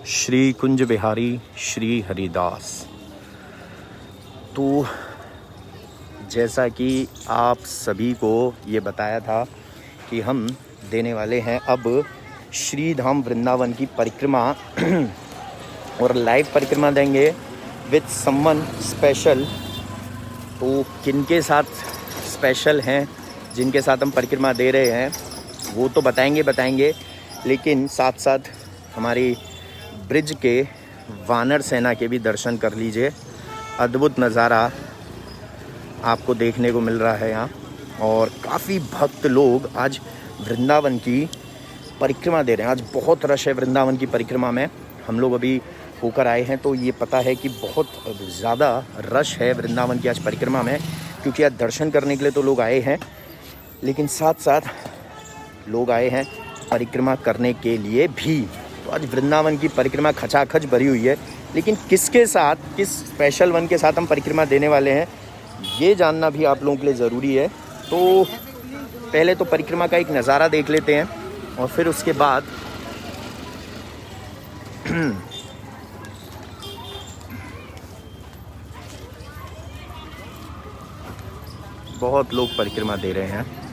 श्री कुंज बिहारी श्री हरिदास। तो जैसा कि आप सभी को ये बताया था कि हम देने वाले हैं अब श्री धाम वृंदावन की परिक्रमा और लाइव परिक्रमा देंगे विद समवन स्पेशल। तो किनके साथ स्पेशल हैं जिनके साथ हम परिक्रमा दे रहे हैं वो तो बताएंगे, लेकिन साथ साथ हमारी ब्रिज के वानर सेना के भी दर्शन कर लीजिए। अद्भुत नज़ारा आपको देखने को मिल रहा है यहाँ। और काफ़ी भक्त लोग आज वृंदावन की परिक्रमा दे रहे हैं। आज बहुत रश है वृंदावन की परिक्रमा में। हम लोग अभी होकर आए हैं तो ये पता है कि बहुत ज़्यादा रश है वृंदावन की आज परिक्रमा में, क्योंकि आज दर्शन करने के लिए तो लोग आए हैं, लेकिन साथ साथ लोग आए हैं परिक्रमा करने के लिए भी। तो आज वृंदावन की परिक्रमा खचाखच भरी हुई है, लेकिन किसके साथ, किस स्पेशल वन के साथ हम परिक्रमा देने वाले हैं ये जानना भी आप लोगों के लिए ज़रूरी है। तो पहले तो परिक्रमा का एक नज़ारा देख लेते हैं और फिर उसके बाद बहुत लोग परिक्रमा दे रहे हैं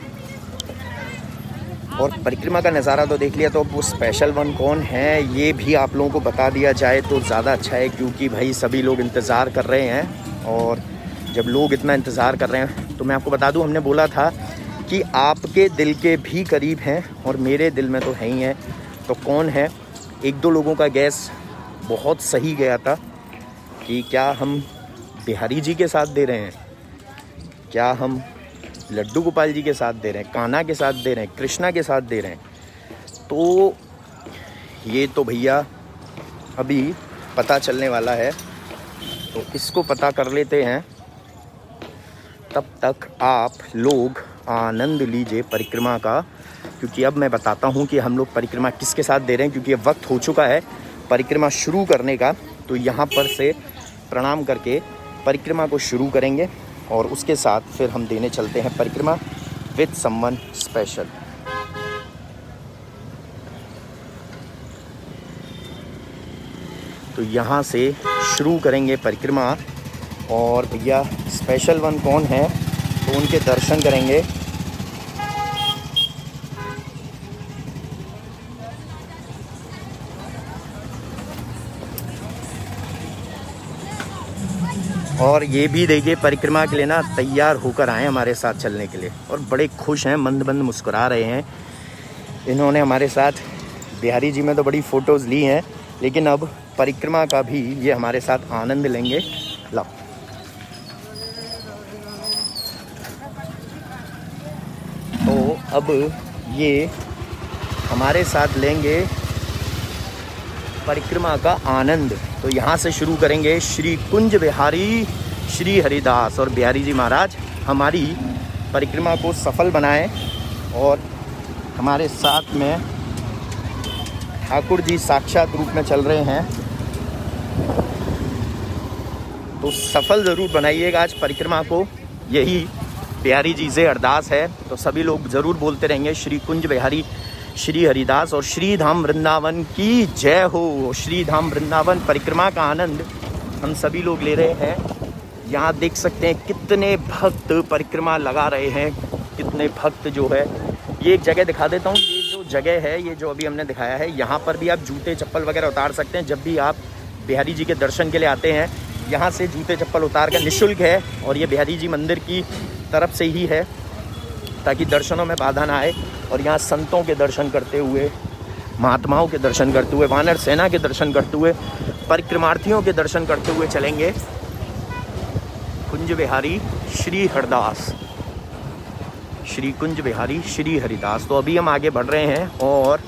और परिक्रमा का नज़ारा तो देख लिया। तो वो स्पेशल वन कौन है ये भी आप लोगों को बता दिया जाए तो ज़्यादा अच्छा है, क्योंकि भाई सभी लोग इंतज़ार कर रहे हैं। और जब लोग इतना इंतज़ार कर रहे हैं तो मैं आपको बता दूं, हमने बोला था कि आपके दिल के भी करीब हैं और मेरे दिल में तो है ही हैं। तो कौन है? एक दो लोगों का गैस बहुत सही गया था कि क्या हम बिहारी जी के साथ दे रहे हैं, क्या हम लड्डू गोपाल जी के साथ दे रहे हैं, कान्हा के साथ दे रहे हैं, कृष्णा के साथ दे रहे हैं। तो ये तो भैया अभी पता चलने वाला है, तो इसको पता कर लेते हैं। तब तक आप लोग आनंद लीजिए परिक्रमा का, क्योंकि अब मैं बताता हूँ कि हम लोग परिक्रमा किसके साथ दे रहे हैं, क्योंकि अब वक्त हो चुका है परिक्रमा शुरू करने का। तो यहाँ पर से प्रणाम करके परिक्रमा को शुरू करेंगे और उसके साथ फिर हम देने चलते हैं परिक्रमा विद समवन स्पेशल। तो यहाँ से शुरू करेंगे परिक्रमा और भैया स्पेशल वन कौन है तो उनके दर्शन करेंगे। और ये भी देखिए परिक्रमा के लिए ना तैयार होकर आए हमारे साथ चलने के लिए और बड़े खुश हैं, मंद मंद मुस्कुरा रहे हैं। इन्होंने हमारे साथ बिहारी जी में तो बड़ी फ़ोटोज़ ली हैं, लेकिन अब परिक्रमा का भी ये हमारे साथ आनंद लेंगे। लो तो अब ये हमारे साथ लेंगे परिक्रमा का आनंद। तो यहाँ से शुरू करेंगे श्री कुंज बिहारी श्री हरिदास। और बिहारी जी महाराज हमारी परिक्रमा को सफल बनाएं और हमारे साथ में ठाकुर जी साक्षात रूप में चल रहे हैं, तो सफल ज़रूर बनाइएगा आज परिक्रमा को, यही बिहारी जी से अरदास है। तो सभी लोग ज़रूर बोलते रहेंगे श्री कुंज बिहारी श्री हरिदास और श्री धाम वृंदावन की जय हो। श्री धाम वृंदावन परिक्रमा का आनंद हम सभी लोग ले रहे हैं। यहाँ देख सकते हैं कितने भक्त परिक्रमा लगा रहे हैं, कितने भक्त जो है। ये एक जगह दिखा देता हूँ, ये जो जगह है, ये जो अभी हमने दिखाया है, यहाँ पर भी आप जूते चप्पल वगैरह उतार सकते हैं। जब भी आप बिहारी जी के दर्शन के लिए आते हैं यहाँ से जूते चप्पल उतार कर निःशुल्क है, और ये बिहारी जी मंदिर की तरफ से ही है ताकि दर्शनों में बाधा ना आए। और यहाँ संतों के दर्शन करते हुए, महात्माओं के दर्शन करते हुए, वानर सेना के दर्शन करते हुए, परिक्रमार्थियों के दर्शन करते हुए चलेंगे कुंज बिहारी श्री हरिदास, श्री कुंज बिहारी श्री हरिदास। तो अभी हम आगे बढ़ रहे हैं और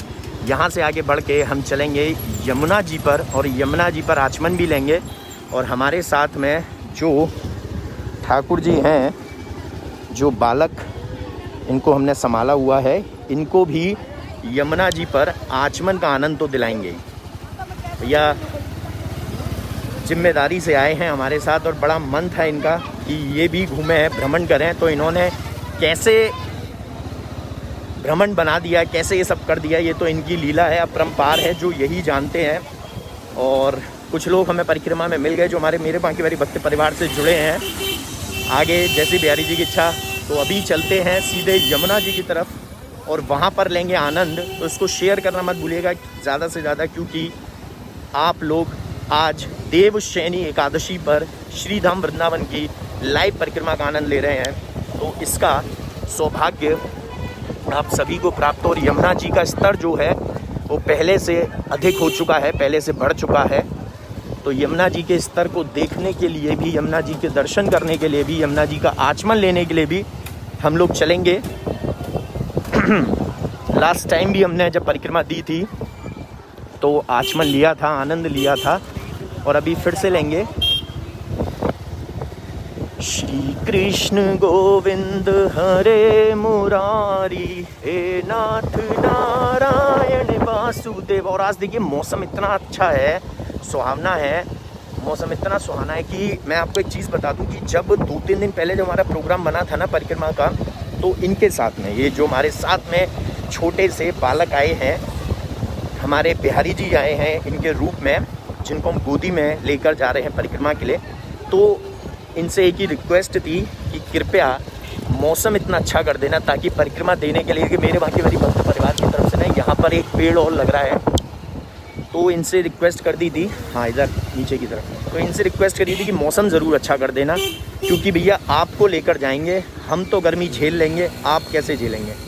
यहाँ से आगे बढ़ के हम चलेंगे यमुना जी पर, और यमुना जी पर आचमन भी लेंगे। और हमारे साथ में जो ठाकुर जी हैं, जो बालक इनको हमने संभाला हुआ है, इनको भी यमुना जी पर आचमन का आनंद तो दिलाएंगे। भैया जिम्मेदारी से आए हैं हमारे साथ और बड़ा मन था इनका कि ये भी घूमें, भ्रमण करें। तो इन्होंने कैसे भ्रमण बना दिया, कैसे ये सब कर दिया, ये तो इनकी लीला है, अपरंपार है, जो यही जानते हैं। और कुछ लोग हमें परिक्रमा में मिल गए जो हमारे मेरे बांके बिहारी भक्त परिवार से जुड़े हैं। आगे जैसी बिहारी जी की इच्छा, तो अभी चलते हैं सीधे यमुना जी की तरफ और वहाँ पर लेंगे आनंद। तो इसको शेयर करना मत भूलिएगा ज़्यादा से ज़्यादा, क्योंकि आप लोग आज देवशयनी एकादशी पर श्री धाम वृंदावन की लाइव परिक्रमा का आनंद ले रहे हैं। तो इसका सौभाग्य आप सभी को प्राप्त हो। और यमुना जी का स्तर जो है वो पहले से अधिक हो चुका है, पहले से बढ़ चुका है। तो यमुना जी के स्तर को देखने के लिए भी, यमुना जी के दर्शन करने के लिए भी, यमुना जी का आचमन लेने के लिए भी हम लोग चलेंगे। लास्ट टाइम भी हमने जब परिक्रमा दी थी तो आचमन लिया था, आनंद लिया था, और अभी फिर से लेंगे। श्री कृष्ण गोविंद हरे मुरारी, हे नाथ नारायण वासुदेव। और आज देखिए मौसम इतना अच्छा है, सुहावना है, मौसम इतना सुहाना है कि मैं आपको एक चीज़ बता दूं कि जब 2-3 दिन पहले जब हमारा प्रोग्राम बना था ना परिक्रमा का, तो इनके साथ में, ये जो हमारे साथ में छोटे से बालक आए हैं, हमारे बिहारी जी आए हैं इनके रूप में, जिनको हम गोदी में लेकर जा रहे हैं परिक्रमा के लिए। तो इनसे एक ही रिक्वेस्ट थी कि कृपया मौसम इतना अच्छा कर देना ताकि परिक्रमा देने के लिए, कि मेरे बांके बिहारी भक्त परिवार की तरफ से ना यहाँ पर एक पेड़ और लग रहा है, तो इनसे रिक्वेस्ट कर दी थी, हाँ इधर नीचे की तरफ, तो इनसे रिक्वेस्ट करी थी कि मौसम ज़रूर अच्छा कर देना, क्योंकि भैया आपको लेकर जाएंगे, हम तो गर्मी झेल लेंगे, आप कैसे झेलेंगे।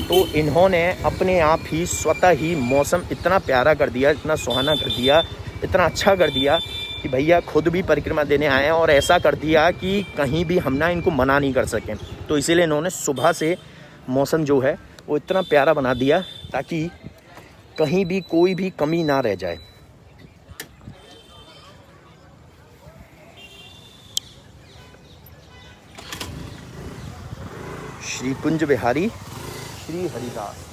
तो इन्होंने अपने आप ही स्वतः ही मौसम इतना प्यारा कर दिया, इतना सुहाना कर दिया, इतना अच्छा कर दिया कि भैया खुद भी परिक्रमा देने आए हैं, और ऐसा कर दिया कि कहीं भी हम ना इनको मना नहीं कर सकें। तो इसीलिए इन्होंने सुबह से मौसम जो है वो इतना प्यारा बना दिया ताकि कहीं भी कोई भी कमी ना रह जाए। श्री कुंज बिहारी श्री हरिदास,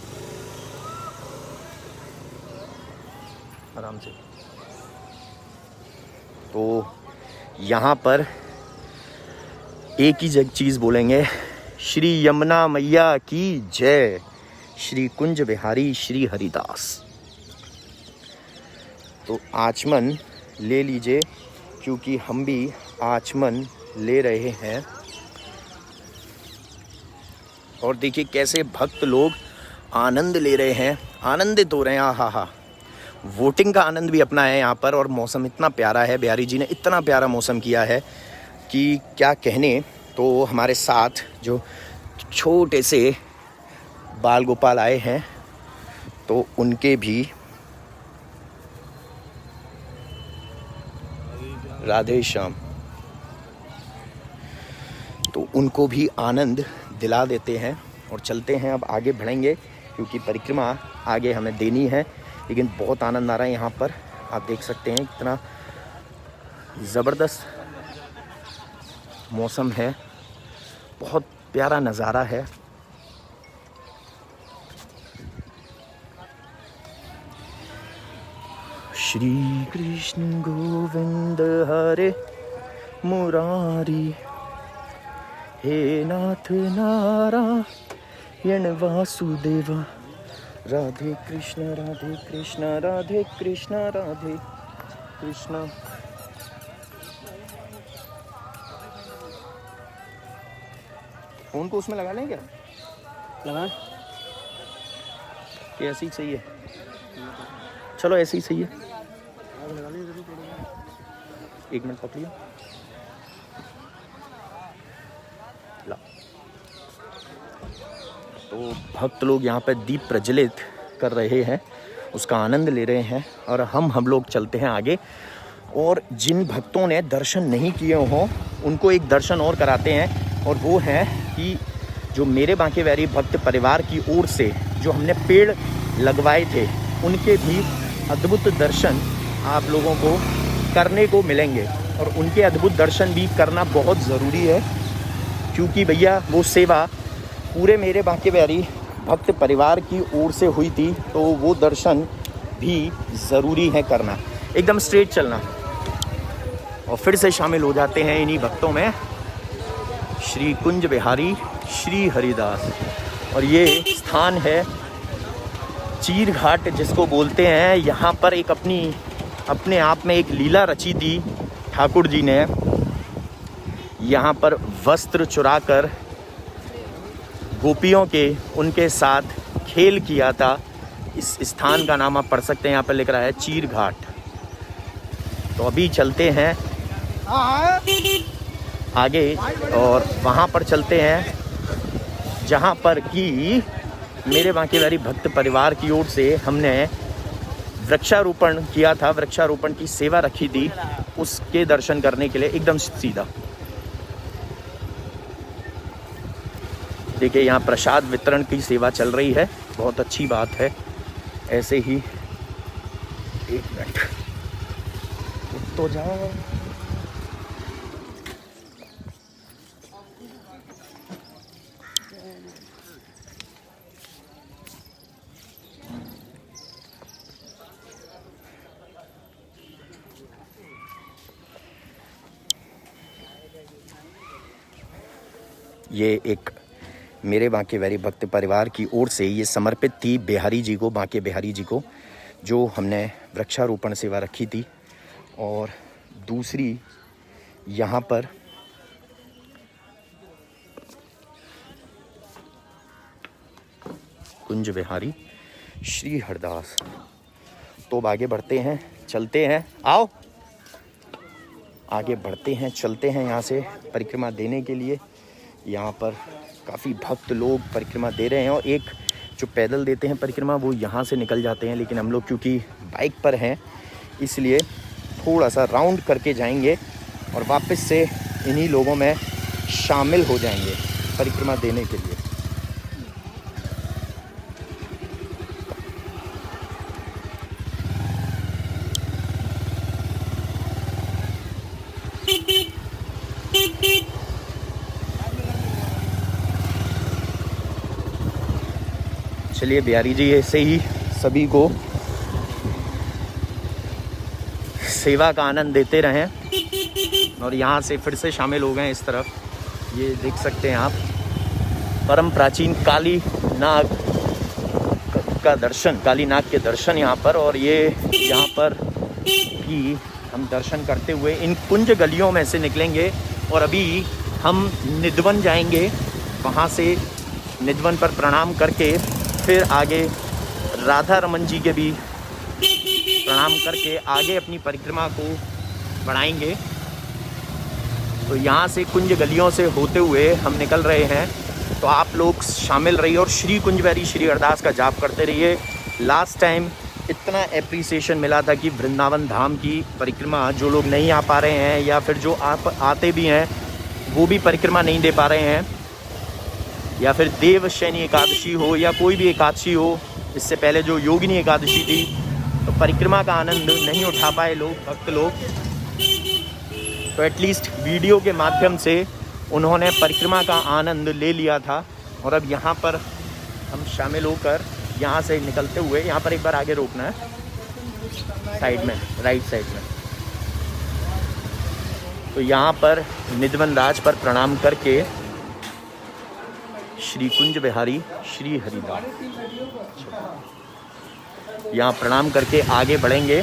आराम से। तो यहाँ पर एक ही चीज़ बोलेंगे, श्री यमुना मैया की जय, श्री कुंज बिहारी श्री हरिदास। तो आचमन ले लीजिए, क्योंकि हम भी आचमन ले रहे हैं। और देखिए कैसे भक्त लोग आनंद ले रहे हैं, आनंदित हो रहे हैं। हा हा, वोटिंग का आनंद भी अपना है यहाँ पर। और मौसम इतना प्यारा है, बिहारी जी ने इतना प्यारा मौसम किया है कि क्या कहने। तो हमारे साथ जो छोटे से बाल गोपाल आए हैं, तो उनके भी राधे श्याम, तो उनको भी आनंद दिला देते हैं और चलते हैं। अब आगे बढ़ेंगे क्योंकि परिक्रमा आगे हमें देनी है। लेकिन बहुत आनंद आ रहा है यहाँ पर, आप देख सकते हैं कितना ज़बरदस्त मौसम है, बहुत प्यारा नज़ारा है। श्री कृष्ण गोविंद हरे मुरारी, हे नाथ नारायण वासुदेवा, राधे कृष्ण राधे कृष्ण राधे कृष्ण राधे कृष्ण। फोन को उसमें लगा लें क्या? लगा कि ऐसे ही सही है? चलो ऐसे ही सही है। एक मिनट पकड़िए। तो भक्त लोग यहाँ पर दीप प्रज्वलित कर रहे हैं, उसका आनंद ले रहे हैं। और हम लोग चलते हैं आगे। और जिन भक्तों ने दर्शन नहीं किए हों उनको एक दर्शन और कराते हैं, और वो है कि जो मेरे बांके बिहारी भक्त परिवार की ओर से जो हमने पेड़ लगवाए थे, उनके भी अद्भुत दर्शन आप लोगों को करने को मिलेंगे। और उनके अद्भुत दर्शन भी करना बहुत ज़रूरी है, क्योंकि भैया वो सेवा पूरे मेरे बांके बिहारी भक्त परिवार की ओर से हुई थी, तो वो दर्शन भी ज़रूरी है करना। एकदम स्ट्रेट चलना। और फिर से शामिल हो जाते हैं इन्हीं भक्तों में, श्री कुंज बिहारी श्री हरिदास। और ये स्थान है चीर घाट जिसको बोलते हैं। यहाँ पर एक अपनी अपने आप में एक लीला रची थी। ठाकुर जी ने यहाँ पर वस्त्र चुराकर गोपियों के उनके साथ खेल किया था। इस स्थान का नाम आप पढ़ सकते हैं, यहाँ पर लिख रहा है चीर घाट। तो अभी चलते हैं आगे और वहाँ पर चलते हैं जहाँ पर कि मेरे बांके बिहारी भक्त परिवार की ओर से हमने वृक्षारोपण किया था, वृक्षारोपण की सेवा रखी थी, उसके दर्शन करने के लिए एकदम सीधा। देखिए यहाँ प्रसाद वितरण की सेवा चल रही है, बहुत अच्छी बात है। ऐसे ही एक मिनट तो जाओ। ये एक मेरे बांके बिहारी भक्त परिवार की ओर से ये समर्पित थी बिहारी जी को, बांके बिहारी जी को, जो हमने वृक्षारोपण सेवा रखी थी। और दूसरी यहाँ पर कुंज बिहारी श्री हरिदास। तो अब आगे बढ़ते हैं, चलते हैं, आओ आगे बढ़ते हैं, चलते हैं यहाँ से परिक्रमा देने के लिए। यहाँ पर काफ़ी भक्त लोग परिक्रमा दे रहे हैं और एक जो पैदल देते हैं परिक्रमा वो यहाँ से निकल जाते हैं, लेकिन हम लोग क्योंकि बाइक पर हैं इसलिए थोड़ा सा राउंड करके जाएंगे और वापस से इन्हीं लोगों में शामिल हो जाएंगे परिक्रमा देने के लिए। चलिए बिहारी जी ऐसे ही सभी को सेवा का आनंद देते रहें। और यहाँ से फिर से शामिल हो गए इस तरफ, ये देख सकते हैं आप परम प्राचीन काली नाग का दर्शन, काली नाग के दर्शन यहाँ पर। और ये यहाँ पर भी हम दर्शन करते हुए इन कुंज गलियों में से निकलेंगे और अभी हम निधवन जाएंगे। वहाँ से निधवन पर प्रणाम करके फिर आगे राधा रमन जी के भी प्रणाम करके आगे अपनी परिक्रमा को बढ़ाएंगे। तो यहाँ से कुंज गलियों से होते हुए हम निकल रहे हैं, तो आप लोग शामिल रहिए और श्री कुंज बिहारी श्री हरिदास का जाप करते रहिए। लास्ट टाइम इतना एप्रिसिएशन मिला था कि वृंदावन धाम की परिक्रमा जो लोग नहीं आ पा रहे हैं या फिर जो आप आते भी हैं वो भी परिक्रमा नहीं दे पा रहे हैं, या फिर देवशयनी एकादशी हो या कोई भी एकादशी हो, इससे पहले जो योगिनी एकादशी थी, तो परिक्रमा का आनंद नहीं उठा पाए लोग, भक्त लोग। तो एटलीस्ट वीडियो के माध्यम से उन्होंने परिक्रमा का आनंद ले लिया था। और अब यहाँ पर हम शामिल होकर यहाँ से निकलते हुए, यहाँ पर एक बार आगे रोकना है साइड में, राइट साइड में। तो यहाँ पर निधवन राज पर प्रणाम करके श्री कुंज बिहारी श्री हरिदास यहाँ प्रणाम करके आगे बढ़ेंगे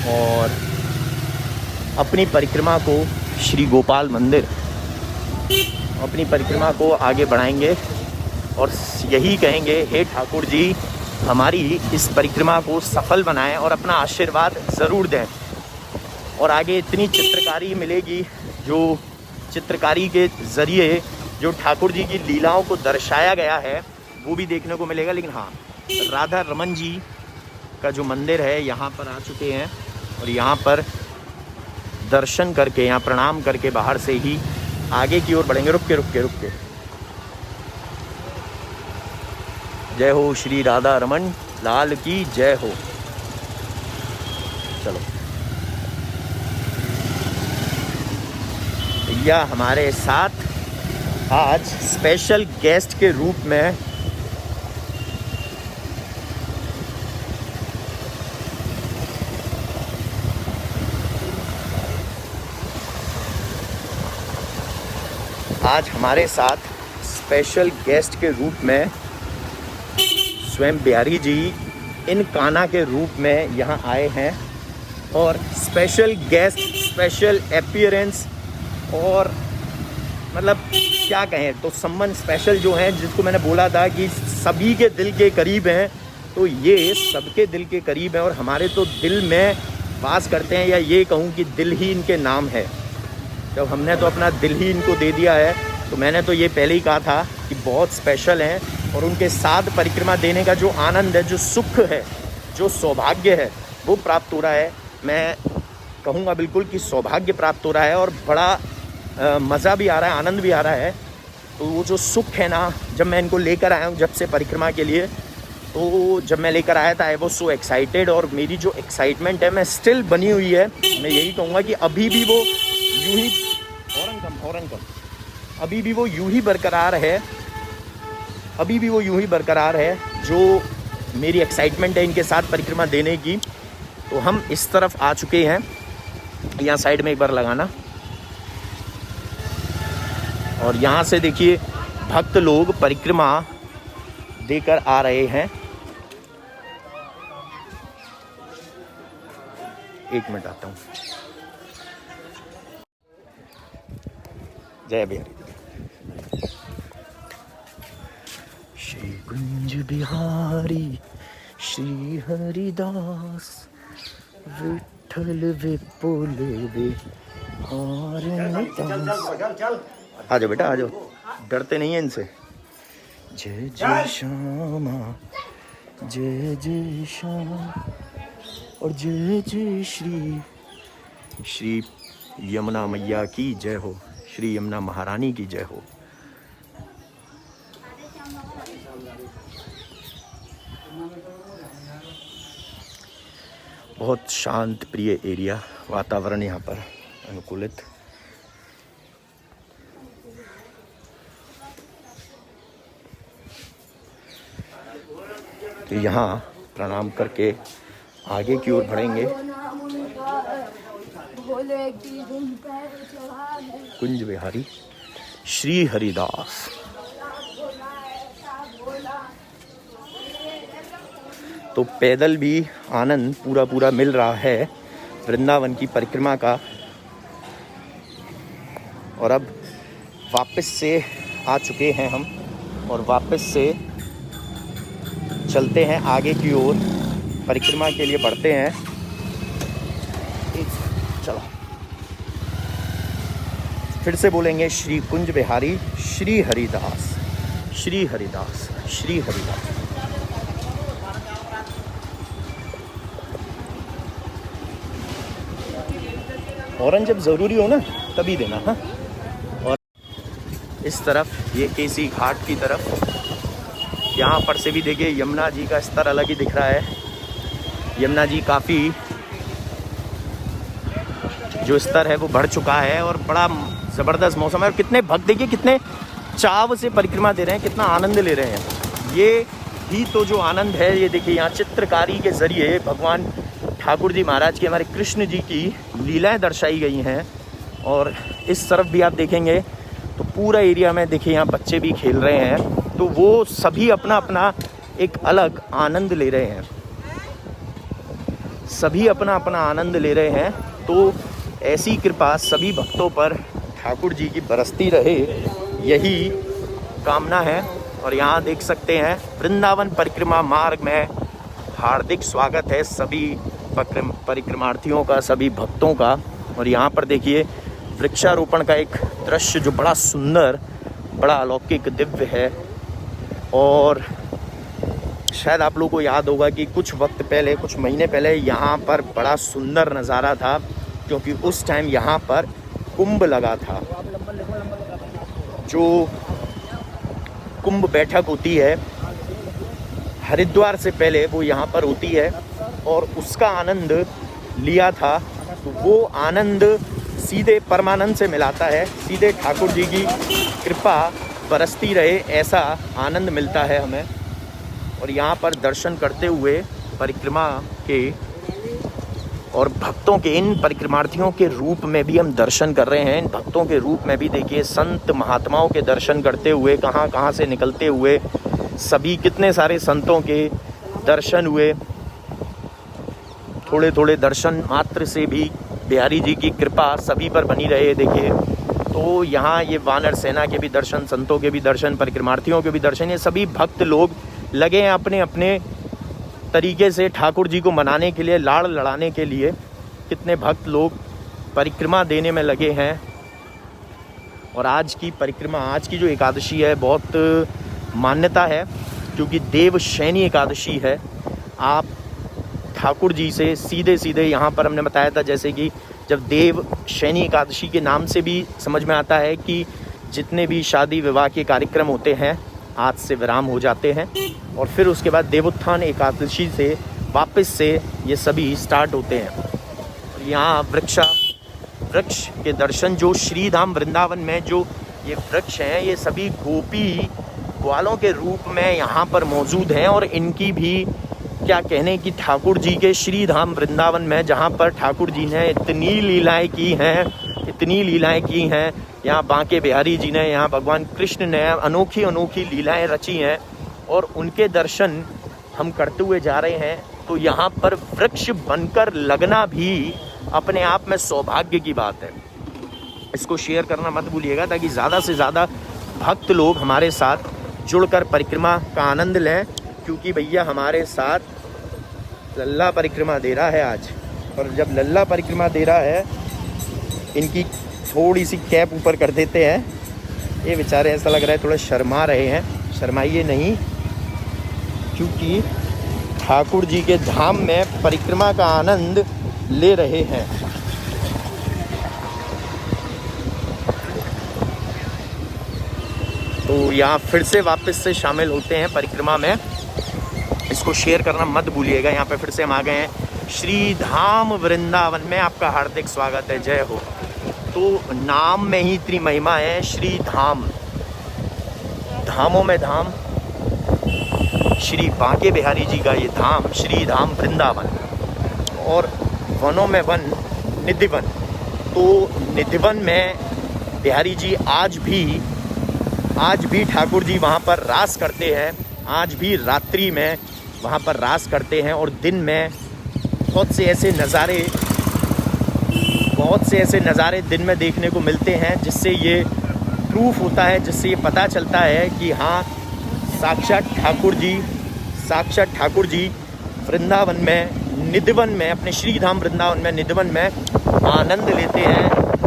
और अपनी परिक्रमा को श्री गोपाल मंदिर, अपनी परिक्रमा को आगे बढ़ाएंगे और यही कहेंगे, हे ठाकुर जी हमारी इस परिक्रमा को सफल बनाएं और अपना आशीर्वाद ज़रूर दें। और आगे इतनी चित्रकारी मिलेगी, जो चित्रकारी के ज़रिए जो ठाकुर जी की लीलाओं को दर्शाया गया है वो भी देखने को मिलेगा। लेकिन हाँ, राधा रमन जी का जो मंदिर है यहाँ पर आ चुके हैं और यहाँ पर दर्शन करके, यहाँ प्रणाम करके बाहर से ही आगे की ओर बढ़ेंगे। रुक के जय हो श्री राधा रमन लाल की जय हो। चलो भैया हमारे साथ आज स्पेशल गेस्ट के रूप में स्वयं बिहारी जी इन कान्हा के रूप में यहाँ आए हैं और स्पेशल गेस्ट, स्पेशल अपीयरेंस, और मतलब क्या कहें, तो समवन स्पेशल जो हैं, जिसको मैंने बोला था कि सभी के दिल के करीब हैं, तो ये सबके दिल के करीब हैं और हमारे तो दिल में वास करते हैं, या ये कहूँ कि दिल ही इनके नाम है। जब हमने तो अपना दिल ही इनको दे दिया है, तो मैंने तो ये पहले ही कहा था कि बहुत स्पेशल हैं, और उनके साथ परिक्रमा देने का जो आनंद है, जो सुख है, जो सौभाग्य है, वो प्राप्त हो रहा है। मैं कहूँगा बिल्कुल कि सौभाग्य प्राप्त हो रहा है, और बड़ा मज़ा भी आ रहा है, आनंद भी आ रहा है। तो वो जो सुख है ना, जब मैं इनको लेकर आया हूँ जब से परिक्रमा के लिए, तो जब मैं लेकर आया था आई वॉज सो एक्साइटेड, और मेरी जो एक्साइटमेंट है मैं स्टिल बनी हुई है। मैं यही कहूँगा कि अभी भी वो यूँ ही अभी भी वो यूँ ही बरकरार है, अभी भी वो यूँ ही बरकरार है जो मेरी एक्साइटमेंट है इनके साथ परिक्रमा देने की। तो हम इस तरफ आ चुके हैं, यहाँ साइड में एक बार लगाना, और यहाँ से देखिए भक्त लोग परिक्रमा देकर आ रहे हैं। एक मिनट आता हूँ। जय बिहारी। श्री कुंज बिहारी श्री हरिदास विठल विपुल आ जाओ बेटा, आ जाओ, डरते नहीं हैं इनसे। जय जय श्यामा, जय जय श्याम, और जय जय श्री श्री यमुना मैया की जय हो, श्री यमुना महारानी की जय हो। बहुत शांत प्रिय एरिया, वातावरण यहाँ पर अनुकूलित। तो यहाँ प्रणाम करके आगे की ओर बढ़ेंगे। कुंज बिहारी श्री हरिदास। तो पैदल भी आनंद पूरा मिल रहा है वृंदावन की परिक्रमा का। और अब वापस से आ चुके हैं हम, और वापस से चलते हैं आगे की ओर, परिक्रमा के लिए बढ़ते हैं। चलो फिर से बोलेंगे, श्री कुंज बिहारी श्री हरिदास, श्री हरिदास, श्री हरिदास। ऑरेंज जब ज़रूरी हो ना तभी देना। हाँ, और इस तरफ ये केसी घाट की तरफ, यहाँ पर से भी देखिए यमुना जी का स्तर अलग ही दिख रहा है। यमुना जी काफ़ी जो स्तर है वो बढ़ चुका है, और बड़ा ज़बरदस्त मौसम है। और कितने भक्त देखिए कितने चाव से परिक्रमा दे रहे हैं, कितना आनंद ले रहे हैं। ये ही तो जो आनंद है। ये देखिए यहाँ चित्रकारी के ज़रिए भगवान ठाकुर जी महाराज की, हमारे कृष्ण जी की लीलाएं दर्शाई गई हैं। और इस तरफ भी आप देखेंगे तो पूरा एरिया में देखिए यहाँ बच्चे भी खेल रहे हैं। तो वो सभी अपना अपना एक अलग आनंद ले रहे हैं, सभी अपना अपना आनंद ले रहे हैं। तो ऐसी कृपा सभी भक्तों पर ठाकुर जी की बरसती रहे, यही कामना है। और यहाँ देख सकते हैं वृंदावन परिक्रमा मार्ग में हार्दिक स्वागत है सभी परिक्रमार्थियों का, सभी भक्तों का। और यहाँ पर देखिए वृक्षारोपण का एक दृश्य जो बड़ा सुंदर, बड़ा अलौकिक, दिव्य है। और शायद आप लोगों को याद होगा कि कुछ वक्त पहले, कुछ महीने पहले यहाँ पर बड़ा सुंदर नज़ारा था, क्योंकि उस टाइम यहाँ पर कुंभ लगा था। जो कुंभ बैठक होती है हरिद्वार से पहले, वो यहाँ पर होती है, और उसका आनंद लिया था। तो वो आनंद सीधे परमानंद से मिलाता है, सीधे ठाकुर जी की कृपा बरसती रहे, ऐसा आनंद मिलता है हमें। और यहाँ पर दर्शन करते हुए परिक्रमा के और भक्तों के, इन परिक्रमार्थियों के रूप में भी हम दर्शन कर रहे हैं। इन भक्तों के रूप में भी देखिए संत महात्माओं के दर्शन करते हुए, कहाँ कहाँ से निकलते हुए सभी, कितने सारे संतों के दर्शन हुए। थोड़े थोड़े दर्शन मात्र से भी बिहारी जी की कृपा सभी पर बनी रहे। देखिए तो यहाँ ये वानर सेना के भी दर्शन, संतों के भी दर्शन, परिक्रमार्थियों के भी दर्शन, ये सभी भक्त लोग लगे हैं अपने अपने तरीके से ठाकुर जी को मनाने के लिए, लाड़ लड़ाने के लिए। कितने भक्त लोग परिक्रमा देने में लगे हैं। और आज की परिक्रमा, आज की जो एकादशी है बहुत मान्यता है, क्योंकि देवशयनी एकादशी है। आप ठाकुर जी से सीधे सीधे, यहाँ पर हमने बताया था जैसे कि जब देवशयनी एकादशी के नाम से भी समझ में आता है कि जितने भी शादी विवाह के कार्यक्रम होते हैं आज से विराम हो जाते हैं, और फिर उसके बाद देवोत्थान एकादशी से वापस से ये सभी स्टार्ट होते हैं। यहाँ वृक्ष के दर्शन, जो श्रीधाम वृंदावन में जो ये वृक्ष हैं, ये सभी गोपी ग्वालों के रूप में यहाँ पर मौजूद हैं। और इनकी भी क्या कहने कि ठाकुर जी के श्रीधाम वृंदावन में, जहाँ पर ठाकुर जी ने इतनी लीलाएं की हैं, यहाँ बांके बिहारी जी ने, यहाँ भगवान कृष्ण ने अनोखी अनोखी लीलाएं रची हैं, और उनके दर्शन हम करते हुए जा रहे हैं। तो यहाँ पर वृक्ष बनकर लगना भी अपने आप में सौभाग्य की बात है। इसको शेयर करना मत भूलिएगा, ताकि ज़्यादा से ज़्यादा भक्त लोग हमारे साथ जुड़कर परिक्रमा का आनंद लें। क्योंकि भैया हमारे साथ लल्ला परिक्रमा दे रहा है आज, और जब लल्ला परिक्रमा दे रहा है, इनकी थोड़ी सी कैप ऊपर कर देते हैं। ये बेचारे ऐसा लग रहा है थोड़ा शर्मा रहे हैं, शर्माइए नहीं, क्योंकि ठाकुर जी के धाम में परिक्रमा का आनंद ले रहे हैं। तो यहाँ फिर से वापस से शामिल होते हैं परिक्रमा में। इसको शेयर करना मत भूलिएगा। यहाँ पे फिर से हम आ गए हैं श्रीधाम वृंदावन में। आपका हार्दिक स्वागत है, जय हो। तो नाम में ही इतनी महिमा है, श्रीधाम, धामों में धाम, श्री बांके बिहारी जी का ये धाम श्रीधाम वृंदावन, और वनों में वन, निधिवन। तो निधिवन में बिहारी जी आज भी ठाकुर जी वहाँ पर रास करते हैं। आज भी रात्रि में वहाँ पर रास करते हैं, और दिन में बहुत से ऐसे नज़ारे दिन में देखने को मिलते हैं, जिससे ये प्रूफ होता है, जिससे ये पता चलता है कि हाँ, साक्षात ठाकुर जी वृंदावन में, निधिवन में, अपने श्रीधाम वृंदावन में, निधिवन में आनंद लेते हैं,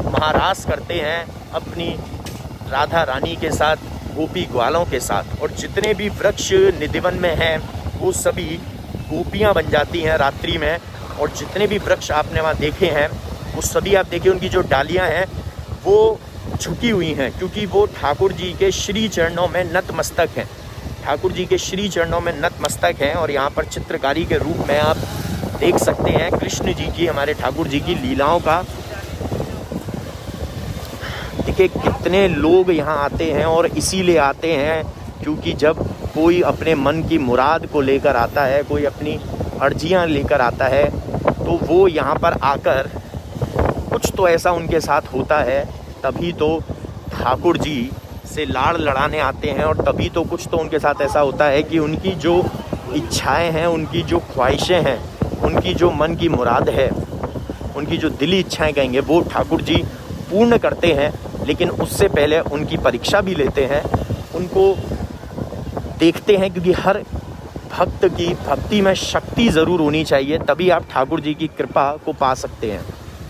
महारास करते हैं अपनी राधा रानी के साथ, गोपी ग्वालों के साथ। और जितने भी वृक्ष निधिवन में हैं वो सभी गोपियाँ बन जाती हैं रात्रि में। और जितने भी वृक्ष आपने वहाँ देखे हैं वो सभी, आप देखिए उनकी जो डालियाँ हैं वो झुकी हुई हैं, क्योंकि वो ठाकुर जी के श्री चरणों में नतमस्तक हैं, ठाकुर जी के श्री चरणों में नतमस्तक हैं। और यहाँ पर चित्रकारी के रूप में आप देख सकते हैं कृष्ण जी की, हमारे ठाकुर जी की लीलाओं का। देखिए कितने लोग यहाँ आते हैं, और इसीलिए आते हैं क्योंकि जब कोई अपने मन की मुराद को लेकर आता है, कोई अपनी अर्जियाँ लेकर आता है, तो वो यहाँ पर आकर कुछ तो ऐसा उनके साथ होता है, तभी तो ठाकुर जी से लाड़ लड़ाने आते हैं। और तभी तो कुछ तो उनके साथ ऐसा होता है कि उनकी जो इच्छाएं हैं, उनकी जो ख्वाहिशें हैं, उनकी जो मन की मुराद है, उनकी जो दिली इच्छाएं कहेंगे, वो ठाकुर जी पूर्ण करते हैं। लेकिन उससे पहले उनकी परीक्षा भी लेते हैं, उनको देखते हैं, क्योंकि हर भक्त की भक्ति में शक्ति ज़रूर होनी चाहिए, तभी आप ठाकुर जी की कृपा को पा सकते हैं।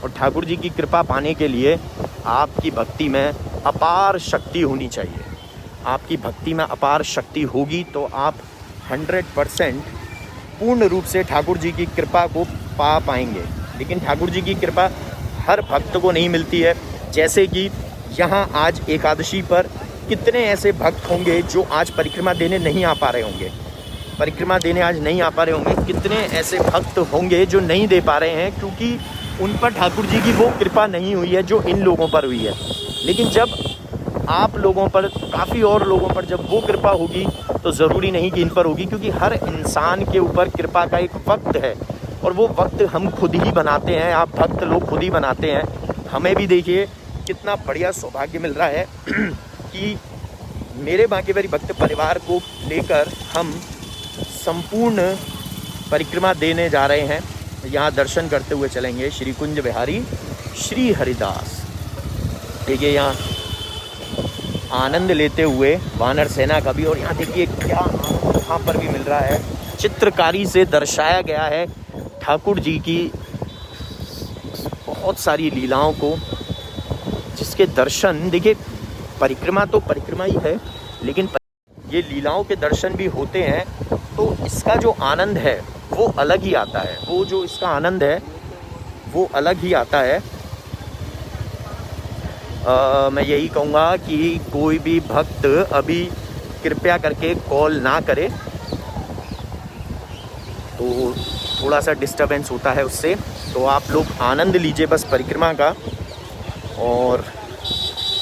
और ठाकुर जी की कृपा पाने के लिए आपकी भक्ति में अपार शक्ति होनी चाहिए। आपकी भक्ति में अपार शक्ति होगी तो आप 100% पूर्ण रूप से ठाकुर जी की कृपा को पा पाएंगे। लेकिन ठाकुर जी की कृपा हर भक्त को नहीं मिलती है। जैसे कि यहाँ आज एकादशी पर कितने ऐसे भक्त होंगे जो आज परिक्रमा देने नहीं आ पा रहे होंगे, परिक्रमा देने आज नहीं आ पा रहे होंगे। कितने ऐसे भक्त होंगे जो नहीं दे पा रहे हैं, क्योंकि उन पर ठाकुर जी की वो कृपा नहीं हुई है जो इन लोगों पर हुई है। लेकिन जब आप लोगों पर, काफ़ी और लोगों पर जब वो कृपा होगी तो ज़रूरी नहीं कि इन पर होगी, क्योंकि हर इंसान के ऊपर कृपा का एक वक्त है, और वो वक्त हम खुद ही बनाते हैं, आप भक्त लोग खुद ही बनाते हैं। हमें भी देखिए कितना बढ़िया सौभाग्य मिल रहा है कि मेरे बांके बिहारी भक्त परिवार को लेकर हम संपूर्ण परिक्रमा देने जा रहे हैं। यहाँ दर्शन करते हुए चलेंगे श्री कुंज बिहारी श्री हरिदास। देखिए यहाँ आनंद लेते हुए वानर सेना का भी, और यहाँ देखिए क्या आनंद यहाँ पर भी मिल रहा है। चित्रकारी से दर्शाया गया है ठाकुर जी की बहुत सारी लीलाओं को, जिसके दर्शन देखिए, परिक्रमा तो परिक्रमा ही है, लेकिन ये लीलाओं के दर्शन भी होते हैं तो इसका जो आनंद है वो अलग ही आता है। वो जो इसका आनंद है वो अलग ही आता है। मैं यही कहूँगा कि कोई भी भक्त अभी कृपया करके कॉल ना करे, तो थोड़ा सा डिस्टरबेंस होता है उससे। तो आप लोग आनंद लीजिए बस परिक्रमा का, और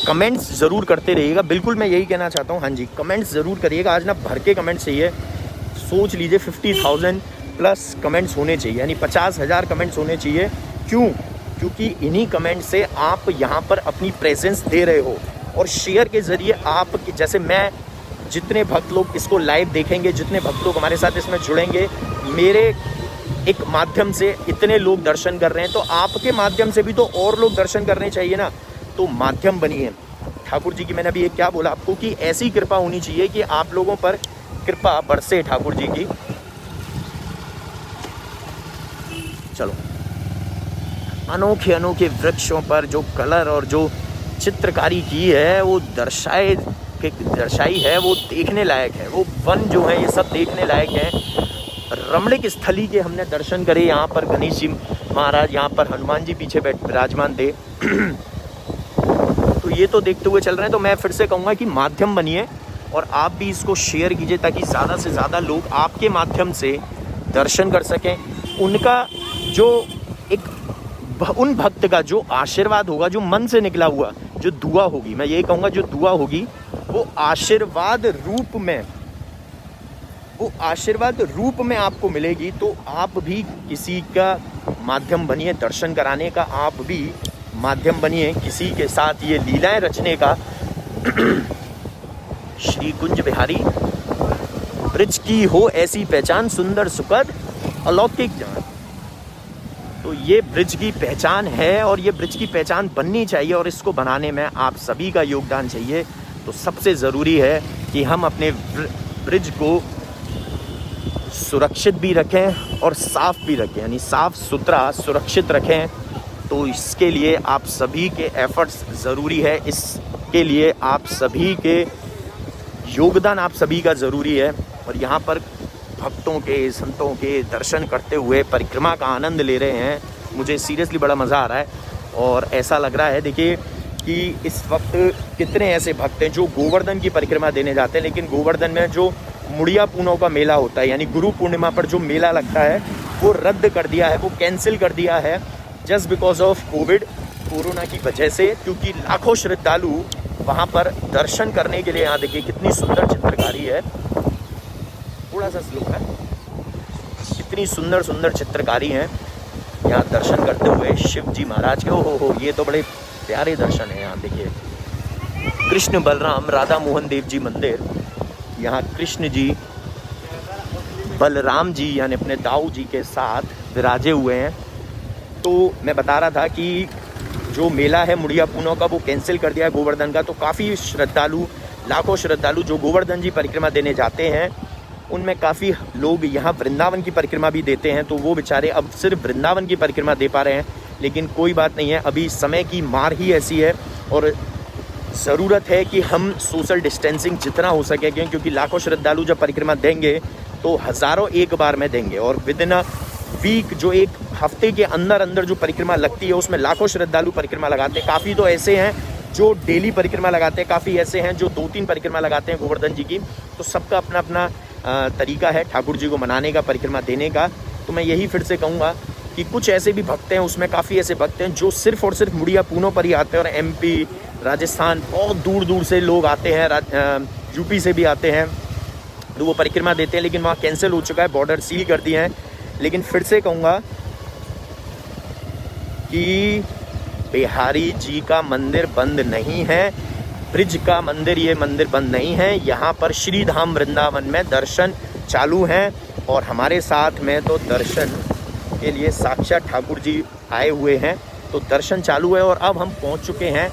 कमेंट्स ज़रूर करते रहिएगा। बिल्कुल मैं यही कहना चाहता हूँ, हाँ जी कमेंट्स ज़रूर करिएगा। आज ना भर के कमेंट्स चाहिए, सोच लीजिए 50,000 प्लस कमेंट्स होने चाहिए, यानी 50,000 कमेंट्स होने चाहिए। क्यों? क्योंकि इन्हीं कमेंट से आप यहाँ पर अपनी प्रेजेंस दे रहे हो, और शेयर के ज़रिए आप, जैसे मैं, जितने भक्त लोग इसको लाइव देखेंगे, जितने भक्त लोग हमारे साथ इसमें जुड़ेंगे, मेरे एक माध्यम से इतने लोग दर्शन कर रहे हैं, तो आपके माध्यम से भी तो और लोग दर्शन करने चाहिए ना। तो माध्यम बनिए ठाकुर जी की। मैंने अभी एक क्या बोला आपको कि ऐसी कृपा होनी चाहिए कि आप लोगों पर कृपा बरसे ठाकुर जी की। चलो, अनोखे अनोखे वृक्षों पर जो कलर और जो चित्रकारी की है वो दर्शाई है, वो देखने लायक है। वो वन जो है ये सब देखने लायक है। रमणीक स्थली के हमने दर्शन करे। यहाँ पर गणेश जी महाराज, यहाँ पर हनुमान जी पीछे विराजमान थे। तो ये तो देखते हुए चल रहे हैं। तो मैं फिर से कहूँगा कि माध्यम बनिए, और आप भी इसको शेयर कीजिए ताकि ज़्यादा से ज़्यादा लोग आपके माध्यम से दर्शन कर सकें। उनका जो उन भक्त का जो आशीर्वाद होगा, जो मन से निकला हुआ जो दुआ होगी, मैं यही कहूँगा जो दुआ होगी वो आशीर्वाद रूप में आपको मिलेगी। तो आप भी किसी का माध्यम बनिए दर्शन कराने का, आप भी माध्यम बनिए किसी के साथ ये लीलाएं रचने का। श्री कुंज बिहारी ब्रिज की हो ऐसी पहचान, सुंदर सुखद अलौकिक जान। तो ये ब्रिज की पहचान है, और ये ब्रिज की पहचान बननी चाहिए, और इसको बनाने में आप सभी का योगदान चाहिए। तो सबसे ज़रूरी है कि हम अपने ब्रिज को सुरक्षित भी रखें और साफ भी रखें, यानी साफ सुथरा सुरक्षित रखें। तो इसके लिए आप सभी के एफर्ट्स ज़रूरी है, इसके लिए आप सभी के योगदान आप सभी का ज़रूरी है। और यहाँ पर भक्तों के, संतों के दर्शन करते हुए परिक्रमा का आनंद ले रहे हैं। मुझे सीरियसली बड़ा मज़ा आ रहा है, और ऐसा लग रहा है देखिए कि इस वक्त कितने ऐसे भक्त हैं जो गोवर्धन की परिक्रमा देने जाते हैं, लेकिन गोवर्धन में जो मुड़िया पूनों का मेला होता है, यानी गुरु पूर्णिमा पर जो मेला लगता है, वो रद्द कर दिया है, वो कैंसिल कर दिया है, जस्ट बिकॉज ऑफ कोरोना की वजह से। क्योंकि लाखों श्रद्धालु वहाँ पर दर्शन करने के लिए, यहाँ देखिए कितनी सुंदर चित्रकारी है, थोड़ा सा स्लो है, कितनी सुंदर सुंदर चित्रकारी है यहाँ दर्शन करते हुए शिव जी महाराज के। हो ये तो बड़े प्यारे दर्शन है। यहाँ देखिए कृष्ण बलराम राधा मोहन देव जी मंदिर, यहाँ कृष्ण जी बलराम जी यानी अपने दाऊ जी के साथ विराजे हुए हैं। तो मैं बता रहा था कि जो मेला है मुड़िया पूनों का, वो कैंसिल कर दिया है गोवर्धन का। तो काफ़ी श्रद्धालु, लाखों श्रद्धालु जो गोवर्धन जी परिक्रमा देने जाते हैं, उनमें काफ़ी लोग यहाँ वृंदावन की परिक्रमा भी देते हैं। तो वो बेचारे अब सिर्फ वृंदावन की परिक्रमा दे पा रहे हैं, लेकिन कोई बात नहीं है, अभी समय की मार ही ऐसी है, और ज़रूरत है कि हम सोशल डिस्टेंसिंग जितना हो सके, क्योंकि लाखों श्रद्धालु जब परिक्रमा देंगे तो हज़ारों एक बार में देंगे, और विद इन अ वीक, जो एक हफ्ते के अंदर अंदर जो परिक्रमा लगती है उसमें लाखों श्रद्धालु परिक्रमा लगाते हैं। काफ़ी तो ऐसे हैं जो डेली परिक्रमा लगाते हैं, काफ़ी ऐसे हैं जो 2-3 परिक्रमा लगाते हैं गोवर्धन जी की। तो सबका अपना अपना तरीका है ठाकुर जी को मनाने का, परिक्रमा देने का। तो मैं यही फिर से कहूँगा कि कुछ ऐसे भी भक्त हैं, उसमें काफ़ी ऐसे भक्त हैं जो सिर्फ और सिर्फ मुड़िया पूनों पर ही आते हैं, और MP, राजस्थान, बहुत दूर दूर से लोग आते हैं, यूपी से भी आते हैं, तो वो परिक्रमा देते हैं। लेकिन वहाँ कैंसिल हो चुका है, बॉर्डर सील कर दिए हैं। लेकिन फिर से कहूँगा कि बिहारी जी का मंदिर बंद नहीं है, ब्रिज का मंदिर, ये मंदिर बंद नहीं है। यहाँ पर श्री धाम वृंदावन में दर्शन चालू हैं, और हमारे साथ में तो दर्शन के लिए साक्षात ठाकुर जी आए हुए हैं। तो दर्शन चालू है और अब हम पहुंच चुके हैं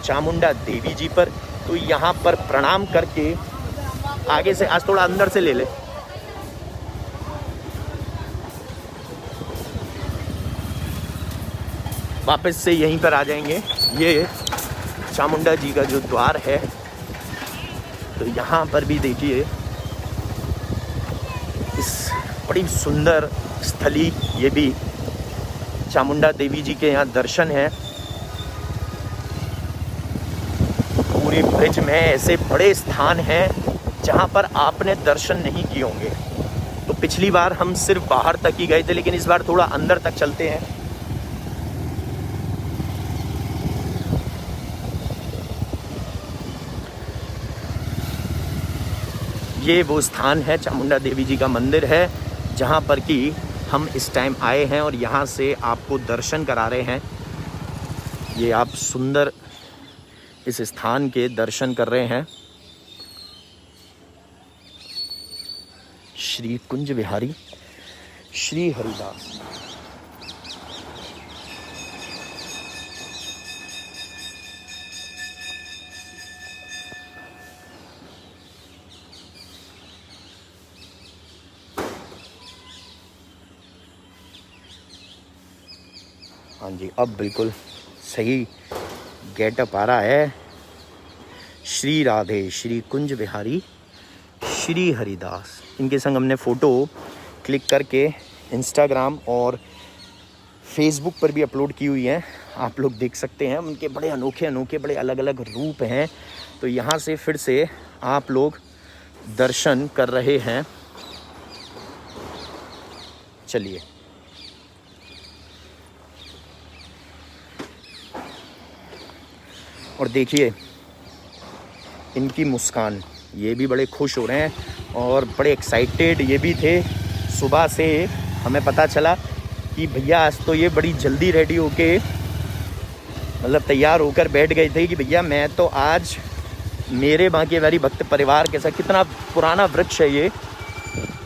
चामुंडा देवी जी पर। तो यहाँ पर प्रणाम करके आगे से, आज थोड़ा अंदर से ले ले, वापस से यहीं पर आ जाएंगे। ये चामुंडा जी का जो द्वार है, तो यहाँ पर भी देखिए इस बड़ी सुंदर स्थली, ये भी चामुंडा देवी जी के यहाँ दर्शन है। पूरे ब्रिज में ऐसे बड़े स्थान हैं जहाँ पर आपने दर्शन नहीं किए होंगे। तो पिछली बार हम सिर्फ बाहर तक ही गए थे, लेकिन इस बार थोड़ा अंदर तक चलते हैं। ये वो स्थान है, चामुंडा देवी जी का मंदिर है, जहाँ पर कि हम इस टाइम आए हैं और यहाँ से आपको दर्शन करा रहे हैं। ये आप सुंदर इस स्थान के दर्शन कर रहे हैं। श्री कुंज बिहारी श्री हरिदास। हाँ जी, अब बिल्कुल सही गेटअप आ रहा है। श्री राधे श्री कुंज बिहारी श्री हरिदास, इनके संग हमने फ़ोटो क्लिक करके इंस्टाग्राम और फेसबुक पर भी अपलोड की हुई है, आप लोग देख सकते हैं। उनके बड़े अनोखे अनोखे बड़े अलग अलग रूप हैं। तो यहाँ से फिर से आप लोग दर्शन कर रहे हैं। चलिए, और देखिए इनकी मुस्कान, ये भी बड़े खुश हो रहे हैं और बड़े एक्साइटेड ये भी थे। सुबह से हमें पता चला कि भैया आज तो ये बड़ी जल्दी रेडी होके मतलब तैयार होकर बैठ गए थे कि भैया मैं तो आज मेरे बांके बिहारी भक्त परिवार के साथ। कितना पुराना वृक्ष है ये,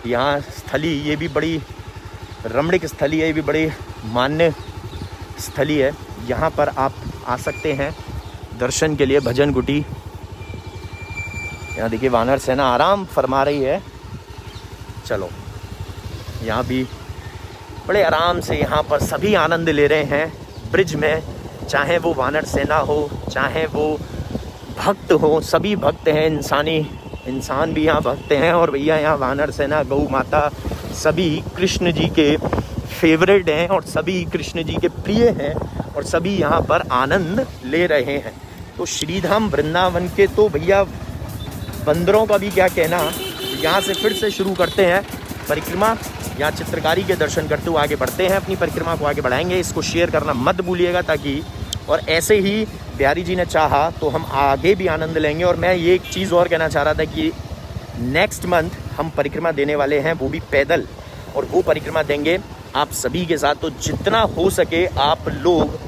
यहाँ स्थली, ये भी बड़ी रमणीक स्थली है, ये भी बड़ी मान्य स्थली है। यहाँ पर आप आ सकते हैं दर्शन के लिए। भजन गुटी, यहाँ देखिए वानर सेना आराम फरमा रही है। चलो, यहाँ भी बड़े आराम से यहाँ पर सभी आनंद ले रहे हैं ब्रिज में, चाहे वो वानर सेना हो, चाहे वो भक्त हो, सभी भक्त हैं। इंसान भी यहाँ भक्त हैं। और भैया यहाँ वानर सेना, गौ माता, सभी कृष्ण जी के फेवरेट हैं और सभी कृष्ण जी के प्रिय हैं और सभी यहाँ पर आनंद ले रहे हैं। तो श्रीधाम वृंदावन के तो भैया बंदरों का भी क्या कहना। यहाँ से फिर से शुरू करते हैं परिक्रमा। यहाँ चित्रकारी के दर्शन करते हुए आगे बढ़ते हैं, अपनी परिक्रमा को आगे बढ़ाएंगे। इसको शेयर करना मत भूलिएगा, ताकि और ऐसे ही बिहारी जी ने चाहा तो हम आगे भी आनंद लेंगे। और मैं ये एक चीज़ और कहना चाह रहा था कि नेक्स्ट मंथ हम परिक्रमा देने वाले हैं, वो भी पैदल, और वो परिक्रमा देंगे आप सभी के साथ। तो जितना हो सके आप लोग,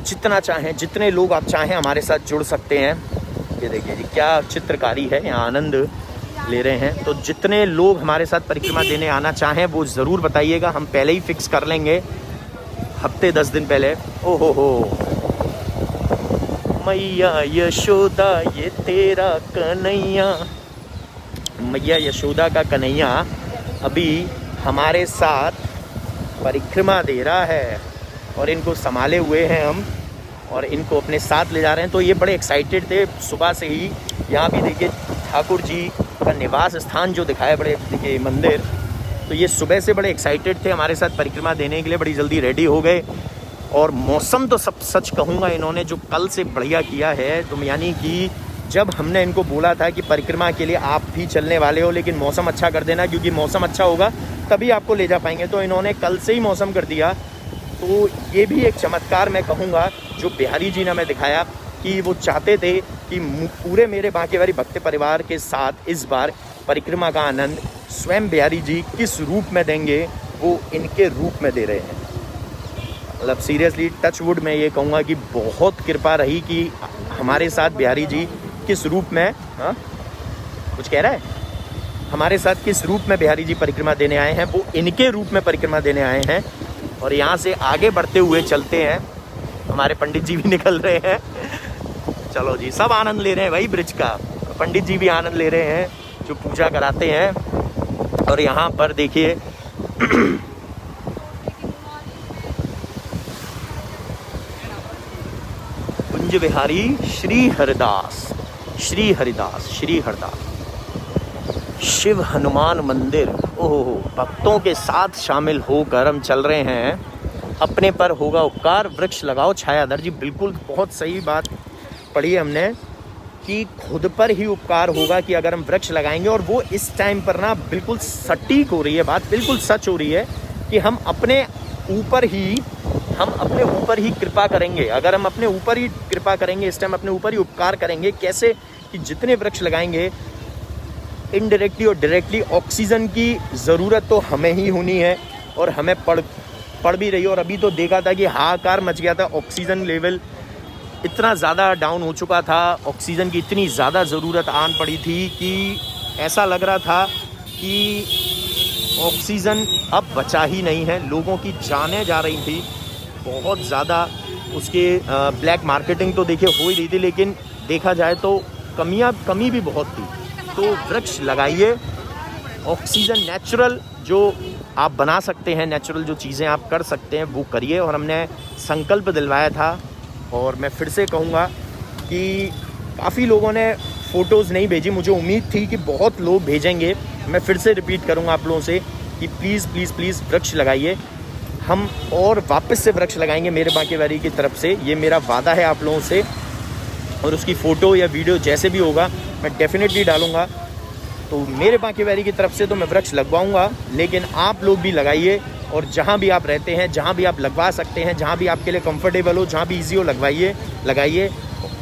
जितना चाहें, जितने लोग आप चाहें हमारे साथ जुड़ सकते हैं। ये देखिए जी क्या चित्रकारी है, यहाँ आनंद ले रहे हैं। तो जितने लोग हमारे साथ परिक्रमा देने आना चाहें वो ज़रूर बताइएगा, हम पहले ही फिक्स कर लेंगे, हफ्ते 10 दिन पहले। ओ हो मैया यशोदा ये तेरा कन्हैया, मैया यशोदा का कन्हैया अभी हमारे साथ परिक्रमा दे रहा है और इनको संभाले हुए हैं हम और इनको अपने साथ ले जा रहे हैं। तो ये बड़े एक्साइटेड थे सुबह से ही। यहाँ भी देखिए ठाकुर जी का निवास स्थान जो दिखाया, बड़े देखिए मंदिर, तो ये सुबह से बड़े एक्साइटेड थे हमारे साथ परिक्रमा देने के लिए, बड़ी जल्दी रेडी हो गए। और मौसम तो सब सच कहूँगा इन्होंने जो कल से बढ़िया किया है। तो यानी कि जब हमने इनको बोला था कि परिक्रमा के लिए आप भी चलने वाले हो, लेकिन मौसम अच्छा कर देना, क्योंकि मौसम अच्छा होगा तभी आपको ले जा पाएंगे, तो इन्होंने कल से ही मौसम कर दिया। तो ये भी एक चमत्कार मैं कहूँगा जो बिहारी जी ने हमें दिखाया कि वो चाहते थे कि पूरे मेरे बांके बिहारी भक्त परिवार के साथ इस बार परिक्रमा का आनंद स्वयं बिहारी जी किस रूप में देंगे, वो इनके रूप में दे रहे हैं। मतलब सीरियसली टच वुड मैं ये कहूँगा कि बहुत कृपा रही कि हमारे साथ बिहारी जी किस रूप में। हाँ, कुछ कह रहा है? हमारे साथ किस रूप में बिहारी जी परिक्रमा देने आए हैं, वो इनके रूप में परिक्रमा देने आए हैं। और यहाँ से आगे बढ़ते हुए चलते हैं, हमारे पंडित जी भी निकल रहे हैं। चलो जी, सब आनंद ले रहे हैं भाई ब्रिज का। पंडित जी भी आनंद ले रहे हैं जो पूजा कराते हैं। और यहाँ पर देखिए कुंज बिहारी श्री हरिदास, श्री हरिदास, श्री हरिदास शिव हनुमान मंदिर। ओहो, भक्तों के साथ शामिल होकर हम चल रहे हैं। अपने पर होगा उपकार, वृक्ष लगाओ छायाधर जी। बिल्कुल, बहुत सही बात पढ़ी है हमने कि खुद पर ही उपकार होगा कि अगर हम वृक्ष लगाएंगे। और वो इस टाइम पर ना बिल्कुल सटीक हो रही है बात, बिल्कुल सच हो रही है कि हम अपने ऊपर ही कृपा करेंगे। अगर हम अपने ऊपर ही कृपा करेंगे, इस टाइम अपने ऊपर ही उपकार करेंगे। कैसे कि जितने वृक्ष लगाएंगे, इनडायरेक्टली और डायरेक्टली ऑक्सीजन की ज़रूरत तो हमें ही होनी है और हमें पड़ भी रही है। और अभी तो देखा था कि हाहाकार मच गया था, ऑक्सीजन लेवल इतना ज़्यादा डाउन हो चुका था, ऑक्सीजन की इतनी ज़्यादा ज़रूरत आन पड़ी थी कि ऐसा लग रहा था कि ऑक्सीजन अब बचा ही नहीं है। लोगों की जानें जा रही थी बहुत ज़्यादा। उसके ब्लैक मार्केटिंग तो देखिए हो ही रही थी, लेकिन देखा जाए तो कमी भी बहुत थी। तो वृक्ष लगाइए, ऑक्सीजन नेचुरल जो आप बना सकते हैं, नेचुरल जो चीज़ें आप कर सकते हैं वो करिए। और हमने संकल्प दिलवाया था और मैं फिर से कहूँगा कि काफ़ी लोगों ने फ़ोटोज़ नहीं भेजी, मुझे उम्मीद थी कि बहुत लोग भेजेंगे। मैं फिर से रिपीट करूँगा आप लोगों से कि प्लीज़ प्लीज़ प्लीज़ वृक्ष लगाइए। हम और वापस से वृक्ष लगाएंगे मेरे बांके बिहारी की तरफ से, ये मेरा वादा है आप लोगों से। और उसकी फ़ोटो या वीडियो जैसे भी होगा मैं डेफिनेटली डालूँगा। तो मेरे बांके बिहारी की तरफ से तो मैं वृक्ष लगवाऊँगा, लेकिन आप लोग भी लगाइए। और जहाँ भी आप रहते हैं, जहाँ भी आप लगवा सकते हैं, जहाँ भी आपके लिए कंफर्टेबल हो, जहाँ भी इजी हो, लगाइए।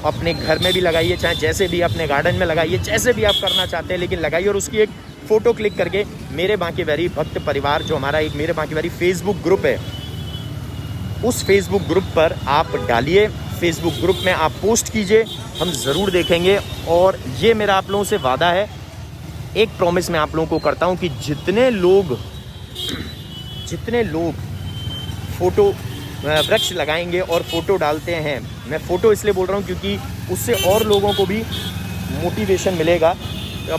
अपने घर में भी लगाइए, चाहे जैसे भी अपने गार्डन में लगाइए, जैसे भी आप करना चाहते हैं, लेकिन लगाइए। और उसकी एक फ़ोटो क्लिक करके मेरे बांके बिहारी भक्त परिवार, जो हमारा एक मेरे बांके बिहारी फेसबुक ग्रुप है, उस फेसबुक ग्रुप पर आप डालिए, फेसबुक ग्रुप में आप पोस्ट कीजिए, हम ज़रूर देखेंगे। और ये मेरा आप लोगों से वादा है, एक प्रॉमिस मैं आप लोगों को करता हूँ कि जितने लोग फ़ोटो वृक्ष लगाएंगे और फ़ोटो डालते हैं, मैं फ़ोटो इसलिए बोल रहा हूँ क्योंकि उससे और लोगों को भी मोटिवेशन मिलेगा।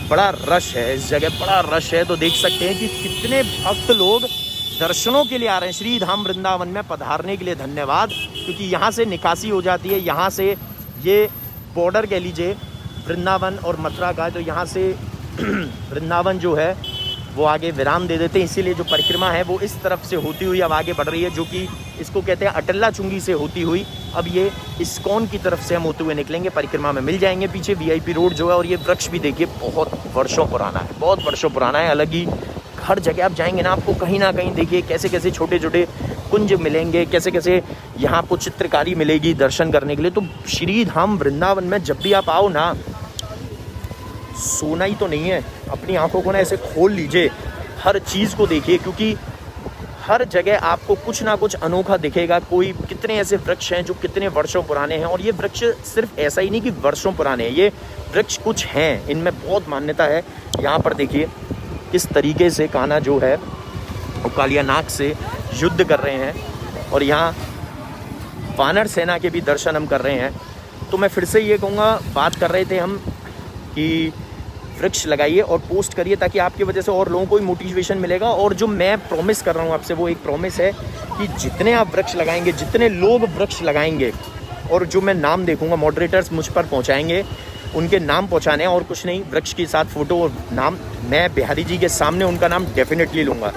बड़ा रश है इस जगह, बड़ा रश है। तो देख सकते हैं कि कितने भक्त लोग दर्शनों के लिए आ रहे हैं श्री धाम वृंदावन में पधारने के लिए। धन्यवाद, क्योंकि यहाँ से निकासी हो जाती है, यहाँ से ये बॉर्डर कह लीजिए वृंदावन और मथुरा का, तो यहाँ से वृंदावन जो है वो आगे विराम दे देते हैं। इसीलिए जो परिक्रमा है वो इस तरफ से होती हुई अब आगे बढ़ रही है, जो कि इसको कहते हैं अटल्ला चुंगी से होती हुई। अब ये इस्कॉन की तरफ से हम होते हुए निकलेंगे, परिक्रमा में मिल जाएंगे पीछे वीआईपी रोड जो है। और ये वृक्ष भी देखिए बहुत वर्षों पुराना है, बहुत वर्षों पुराना है। अलग ही हर जगह आप जाएंगे ना, आपको कहीं ना कहीं देखिए कैसे कैसे छोटे छोटे कुंज मिलेंगे, कैसे कैसे यहाँ आपको चित्रकारी मिलेगी दर्शन करने के लिए। तो श्री धाम वृंदावन में जब भी आप आओ ना, सोना ही तो नहीं है, अपनी आंखों को ना ऐसे खोल लीजिए, हर चीज़ को देखिए, क्योंकि हर जगह आपको कुछ ना कुछ अनोखा दिखेगा। कोई कितने ऐसे वृक्ष हैं जो कितने वर्षों पुराने हैं। और ये वृक्ष सिर्फ ऐसा ही नहीं कि वर्षों पुराने हैं, ये वृक्ष कुछ हैं, इनमें बहुत मान्यता है। यहाँ पर देखिए किस तरीके से कान्हा जो है वो कालिया नाग से युद्ध कर रहे हैं, और यहाँ वानर सेना के भी दर्शन हम कर रहे हैं। तो मैं फिर से ये कहूँगा, बात कर रहे थे हम कि वृक्ष लगाइए और पोस्ट करिए, ताकि आपकी वजह से और लोगों को भी मोटिवेशन मिलेगा। और जो मैं प्रॉमिस कर रहा हूँ आपसे, वो एक प्रॉमिस है कि जितने आप वृक्ष लगाएंगे, जितने लोग वृक्ष लगाएंगे, और जो मैं नाम देखूंगा मॉडरेटर्स मुझ पर पहुँचाएंगे, उनके नाम पहुँचाने हैं और कुछ नहीं, वृक्ष के साथ फ़ोटो और नाम, मैं बिहारी जी के सामने उनका नाम डेफिनेटली लूँगा।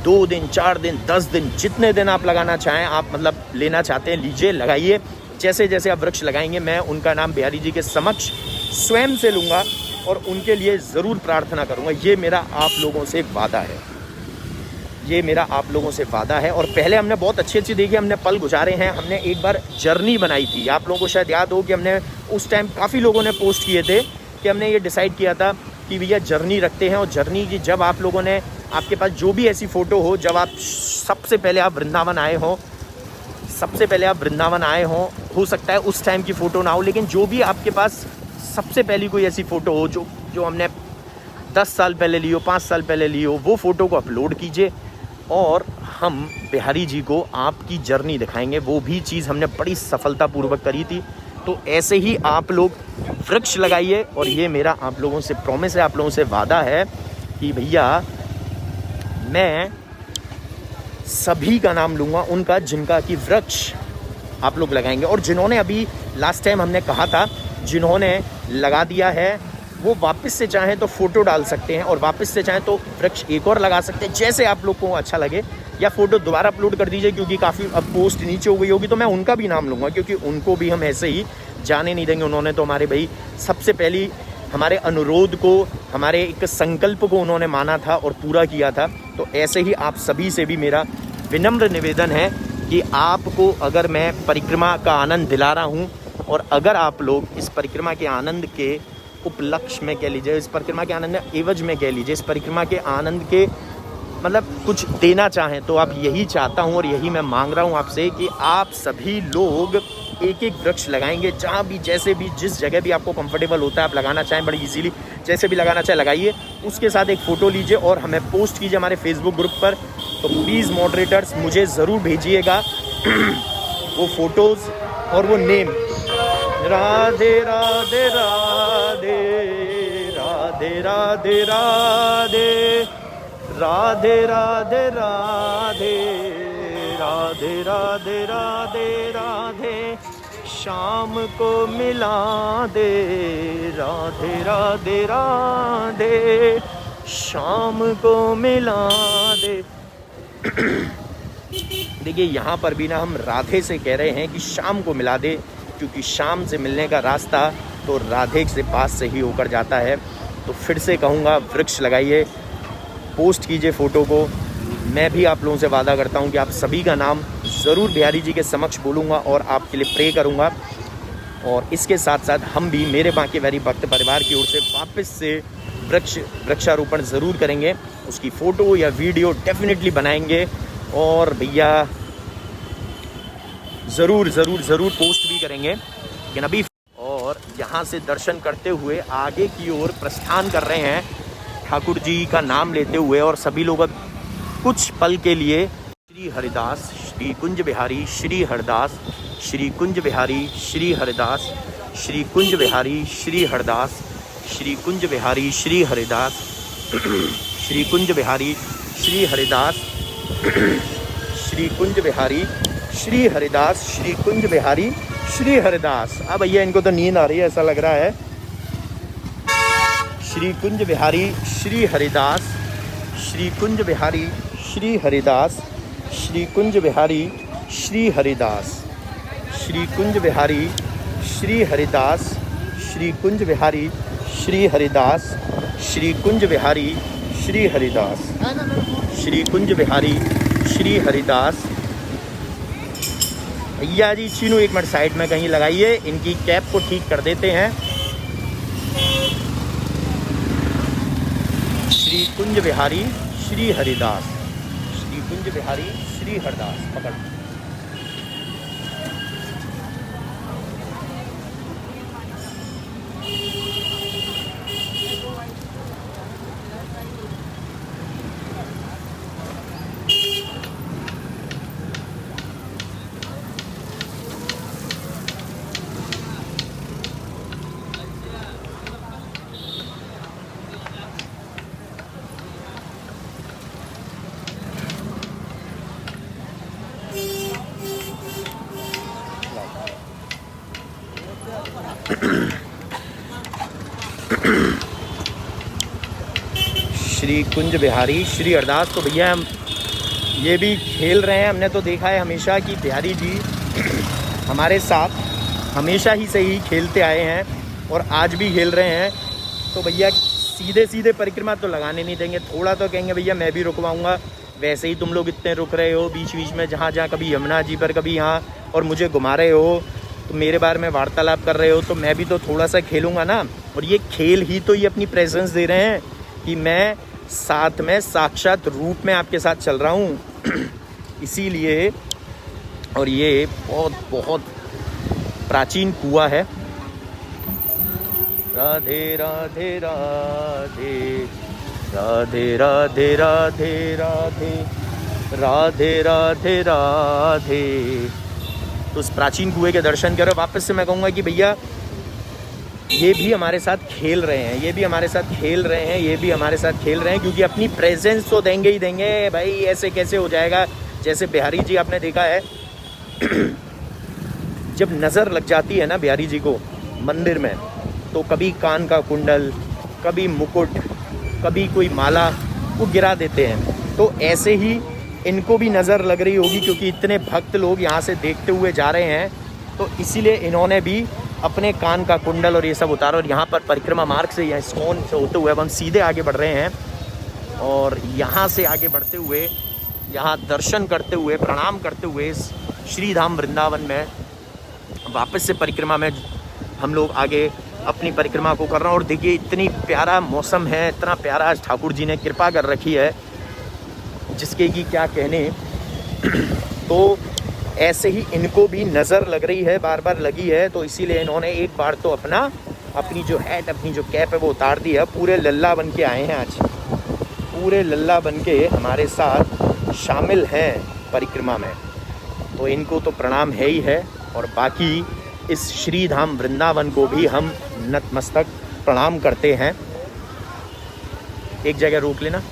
2 दिन 4 दिन 10 दिन जितने दिन आप लगाना चाहें, आप मतलब लेना चाहते हैं लीजिए, लगाइए। जैसे जैसे आप वृक्ष लगाएंगे मैं उनका नाम बिहारी जी के समक्ष स्वयं से लूँगा और उनके लिए ज़रूर प्रार्थना करूँगा। ये मेरा आप लोगों से वादा है, ये मेरा आप लोगों से वादा है। और पहले हमने बहुत अच्छी देखिए हमने पल गुजारे हैं। हमने एक बार जर्नी बनाई थी, आप लोगों को शायद याद हो कि हमने उस टाइम काफ़ी लोगों ने पोस्ट किए थे कि हमने ये डिसाइड किया था कि भैया जर्नी रखते हैं। और जर्नी की जब आप लोगों ने, आपके पास जो भी ऐसी फ़ोटो हो, जब आप सबसे पहले आप वृंदावन आए हो, हो सकता है उस टाइम की फ़ोटो ना हो, लेकिन जो भी आपके पास सबसे पहली कोई ऐसी फ़ोटो हो जो हमने 10 साल पहले ली हो, 5 साल पहले ली हो, वो फ़ोटो को अपलोड कीजिए और हम बिहारी जी को आपकी जर्नी दिखाएंगे। वो भी चीज़ हमने बड़ी सफलतापूर्वक करी थी। तो ऐसे ही आप लोग वृक्ष लगाइए और ये मेरा आप लोगों से प्रॉमिस है, आप लोगों से वादा है कि भैया मैं सभी का नाम लूँगा उनका जिनका कि वृक्ष आप लोग लगाएंगे। और जिन्होंने अभी लास्ट टाइम हमने कहा था, जिन्होंने लगा दिया है वो वापस से चाहें तो फ़ोटो डाल सकते हैं और वापस से चाहें तो वृक्ष एक और लगा सकते हैं, जैसे आप लोग को अच्छा लगे। या फ़ोटो दोबारा अपलोड कर दीजिए, क्योंकि काफ़ी अब पोस्ट नीचे हो गई होगी तो मैं उनका भी नाम लूँगा, क्योंकि उनको भी हम ऐसे ही जाने नहीं देंगे। उन्होंने तो हमारे भाई सबसे पहली हमारे अनुरोध को, हमारे एक संकल्प को उन्होंने माना था और पूरा किया था। तो ऐसे ही आप सभी से भी मेरा विनम्र निवेदन है कि आपको अगर मैं परिक्रमा का आनंद दिला रहा हूँ और अगर आप लोग इस परिक्रमा के आनंद के उपलक्ष्य में कह लीजिए, इस परिक्रमा के आनंद एवज में कह लीजिए, इस परिक्रमा के आनंद के मतलब कुछ देना चाहें, तो आप यही चाहता हूं और यही मैं मांग रहा हूं आपसे कि आप सभी लोग एक एक वृक्ष लगाएंगे। जहां भी, जैसे भी, जिस जगह भी आपको कंफर्टेबल होता है आप लगाना चाहें, बड़ी इजीली जैसे भी लगाना चाहे लगाइए। उसके साथ एक फ़ोटो लीजिए और हमें पोस्ट कीजिए हमारे फेसबुक ग्रुप पर। तो प्लीज़ मॉडरेटर्स मुझे ज़रूर भेजिएगा वो फ़ोटोज़ और वो नेम। राधे राधे राधे राधे राधे राधे राधे राधे राधे राधे राधे राधे राधे शाम को मिला दे, राधे राधे राधे शाम को मिला दे। देखिए यहाँ पर भी ना हम राधे से कह रहे हैं कि शाम को मिला दे, क्योंकि शाम से मिलने का रास्ता तो राधे से पास से ही होकर जाता है। तो फिर से कहूँगा वृक्ष लगाइए, पोस्ट कीजिए फ़ोटो को। मैं भी आप लोगों से वादा करता हूँ कि आप सभी का नाम ज़रूर बिहारी जी के समक्ष बोलूँगा और आपके लिए प्रे करूँगा। और इसके साथ साथ हम भी मेरे बांके बिहारी भक्त परिवार की ओर से वापस से वृक्षारोपण ज़रूर करेंगे। उसकी फ़ोटो या वीडियो डेफिनेटली बनाएंगे और भैया ज़रूर ज़रूर ज़रूर पोस्ट भी करेंगे। लेकिन अभी और यहाँ से दर्शन करते हुए आगे की ओर प्रस्थान कर रहे हैं, ठाकुर जी का नाम लेते हुए। और सभी लोग कुछ पल के लिए श्री हरिदास श्री कुंज बिहारी श्री हरिदास श्री कुंज बिहारी श्री हरिदास श्री कुंज बिहारी श्री हरिदास श्री कुंज बिहारी श्री हरिदास श्री कुंज बिहारी श्री हरिदास श्री कुंज बिहारी श्री हरिदास श्री कुंज बिहारी श्री हरिदास। अब भैया इनको तो नींद आ रही है ऐसा लग रहा है। श्री कुंज बिहारी श्री हरिदास श्री कुंज बिहारी श्री हरिदास श्री कुंज बिहारी श्री हरिदास श्री कुंज बिहारी श्री हरिदास श्री कुंज बिहारी श्री हरिदास श्री कुंज बिहारी श्री हरिदास श्री कुंज बिहारी श्री हरिदास। भैया जी चीनू एक मिनट साइड में कहीं लगाइए, इनकी कैप को ठीक कर देते हैं। श्री कुंज बिहारी श्री हरिदास श्री कुंज बिहारी श्री हरिदास। पकड़ श्री कुंज बिहारी श्री हरिदास। तो भैया हम ये भी खेल रहे हैं, हमने तो देखा है हमेशा कि बिहारी जी हमारे साथ हमेशा ही से ही खेलते आए हैं और आज भी खेल रहे हैं। तो भैया सीधे सीधे परिक्रमा तो लगाने नहीं देंगे, थोड़ा तो कहेंगे भैया मैं भी रुकवाऊंगा। वैसे ही तुम लोग इतने रुक रहे हो बीच बीच में, जहाँ जहाँ कभी यमुना जी पर कभी यहाँ, और मुझे घुमा रहे हो, तो मेरे बारे में वार्तालाप कर रहे हो, तो मैं भी तो थोड़ा सा खेलूँगा ना। और ये खेल ही तो ये अपनी प्रेजेंस दे रहे हैं कि मैं साथ में साक्षात रूप में आपके साथ चल रहा हूँ। इसीलिए, और ये बहुत बहुत प्राचीन कुआं है। राधे राधे राधे राधे राधे राधे राधे राधे राधे राधे। तो उस प्राचीन कुएं के दर्शन करो। वापस से मैं कहूँगा कि भैया ये भी हमारे साथ खेल रहे हैं, ये भी हमारे साथ खेल रहे हैं, ये भी हमारे साथ खेल रहे हैं, क्योंकि अपनी प्रेजेंस तो देंगे ही देंगे भाई। ऐसे कैसे हो जाएगा? जैसे बिहारी जी आपने देखा है जब नज़र लग जाती है ना बिहारी जी को मंदिर में, तो कभी कान का कुंडल, कभी मुकुट, कभी कोई माला वो गिरा देते हैं। तो ऐसे ही इनको भी नज़र लग रही होगी, क्योंकि इतने भक्त लोग यहाँ से देखते हुए जा रहे हैं, तो इसीलिए इन्होंने भी अपने कान का कुंडल और ये सब उतारा। और यहाँ पर परिक्रमा मार्ग से या इस्कॉन से होते हुए अब हम सीधे आगे बढ़ रहे हैं, और यहाँ से आगे बढ़ते हुए, यहाँ दर्शन करते हुए, प्रणाम करते हुए श्री धाम वृंदावन में वापस से परिक्रमा में हम लोग आगे अपनी परिक्रमा को कर रहे हैं। और देखिए इतनी प्यारा मौसम है, इतना प्यारा आज ठाकुर जी ने कृपा कर रखी है जिसके कि क्या कहने। तो ऐसे ही इनको भी नज़र लग रही है, बार बार लगी है, तो इसीलिए इन्होंने एक बार तो अपनी जो हैट, अपनी जो कैप है वो उतार दी है। पूरे लल्ला बन के आए हैं आज, पूरे लल्ला बन के हमारे साथ शामिल हैं परिक्रमा में। तो इनको तो प्रणाम है ही है, और बाकी इस श्री धाम वृंदावन को भी हम नतमस्तक प्रणाम करते हैं। एक जगह रोक लेना।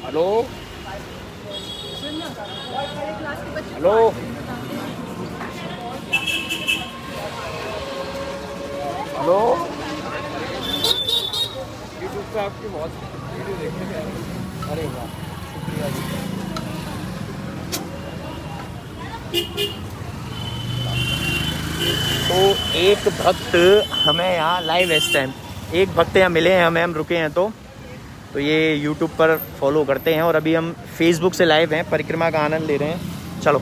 हेलो हेलो, हेलो, यूट्यूब पे आपकी बहुत वीडियो देखने में। अरे वाह, शुक्रिया जी। तो एक भक्त हमें यहाँ लाइव इस टाइम एक भक्त यहाँ मिले हैं हमें, हम रुके हैं तो ये यूट्यूब पर फॉलो करते हैं, और अभी हम फेसबुक से लाइव हैं, परिक्रमा का आनंद ले रहे हैं। चलो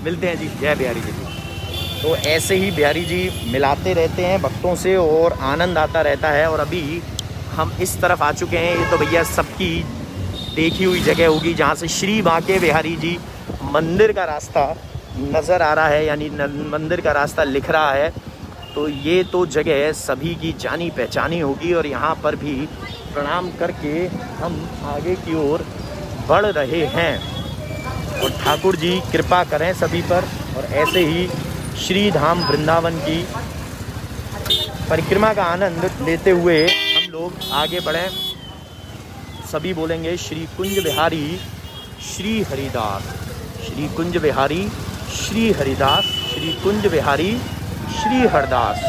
मिलते हैं जी। जय बिहारी जी। तो ऐसे ही बिहारी जी मिलाते रहते हैं भक्तों से और आनंद आता रहता है। और अभी हम इस तरफ आ चुके हैं, ये तो भैया सबकी देखी हुई जगह होगी जहाँ से श्री बांके बिहारी जी मंदिर का रास्ता नज़र आ रहा है, यानी मंदिर का रास्ता लिख रहा है। तो ये तो जगह सभी की जानी पहचानी होगी, और यहाँ पर भी प्रणाम करके हम आगे की ओर बढ़ रहे हैं। और ठाकुर जी कृपा करें सभी पर, और ऐसे ही श्री धाम वृंदावन की परिक्रमा का आनंद लेते हुए हम लोग आगे बढ़ें। सभी बोलेंगे श्री कुंज बिहारी श्री हरिदास, श्री कुंज बिहारी श्री हरिदास, श्री कुंज बिहारी श्री हरदास,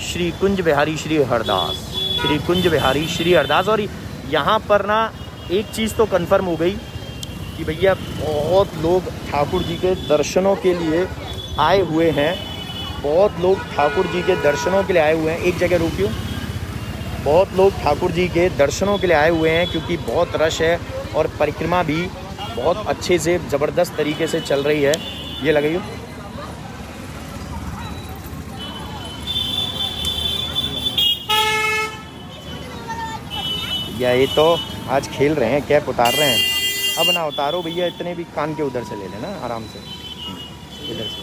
श्री कुंज बिहारी श्री हरदास, श्री कुंज बिहारी श्री हरदास। और यहाँ पर ना एक चीज़ तो कंफर्म हो गई कि भैया बहुत लोग ठाकुर जी के दर्शनों के लिए आए हुए हैं, बहुत लोग ठाकुर जी के दर्शनों के लिए आए हुए हैं। एक जगह रुकियो, बहुत लोग ठाकुर जी के दर्शनों के लिए आए हुए हैं, क्योंकि बहुत रश है और परिक्रमा भी बहुत अच्छे से ज़बरदस्त तरीके से चल रही है। ये लगाइयो। या ये तो आज खेल रहे हैं, कैप उतार रहे हैं। अब ना उतारो भैया, इतने भी कान के उधर से ले लेना आराम से, इधर से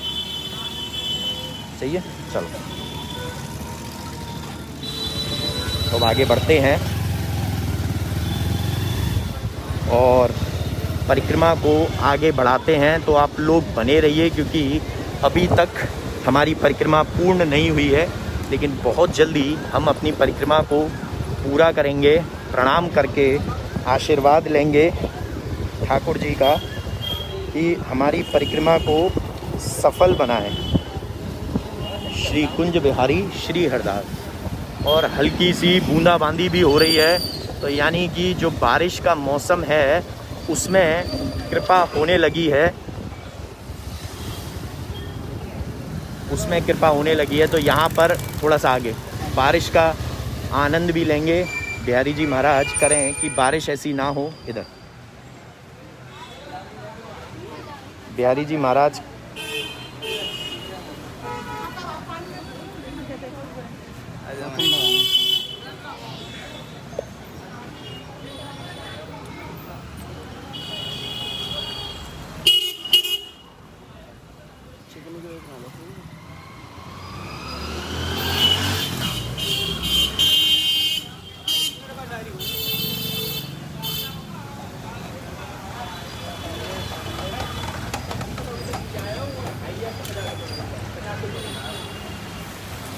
सही है। चलो तो आगे बढ़ते हैं और परिक्रमा को आगे बढ़ाते हैं। तो आप लोग बने रहिए, क्योंकि अभी तक हमारी परिक्रमा पूर्ण नहीं हुई है, लेकिन बहुत जल्दी हम अपनी परिक्रमा को पूरा करेंगे। प्रणाम करके आशीर्वाद लेंगे ठाकुर जी का कि हमारी परिक्रमा को सफल बनाएं। श्री कुंज बिहारी श्री हरदास। और हल्की सी बूंदाबांदी भी हो रही है, तो यानी कि जो बारिश का मौसम है उसमें कृपा होने लगी है, उसमें कृपा होने लगी है। तो यहाँ पर थोड़ा सा आगे बारिश का आनंद भी लेंगे। बिहारी जी महाराज करें कि बारिश ऐसी ना हो। इधर बिहारी जी महाराज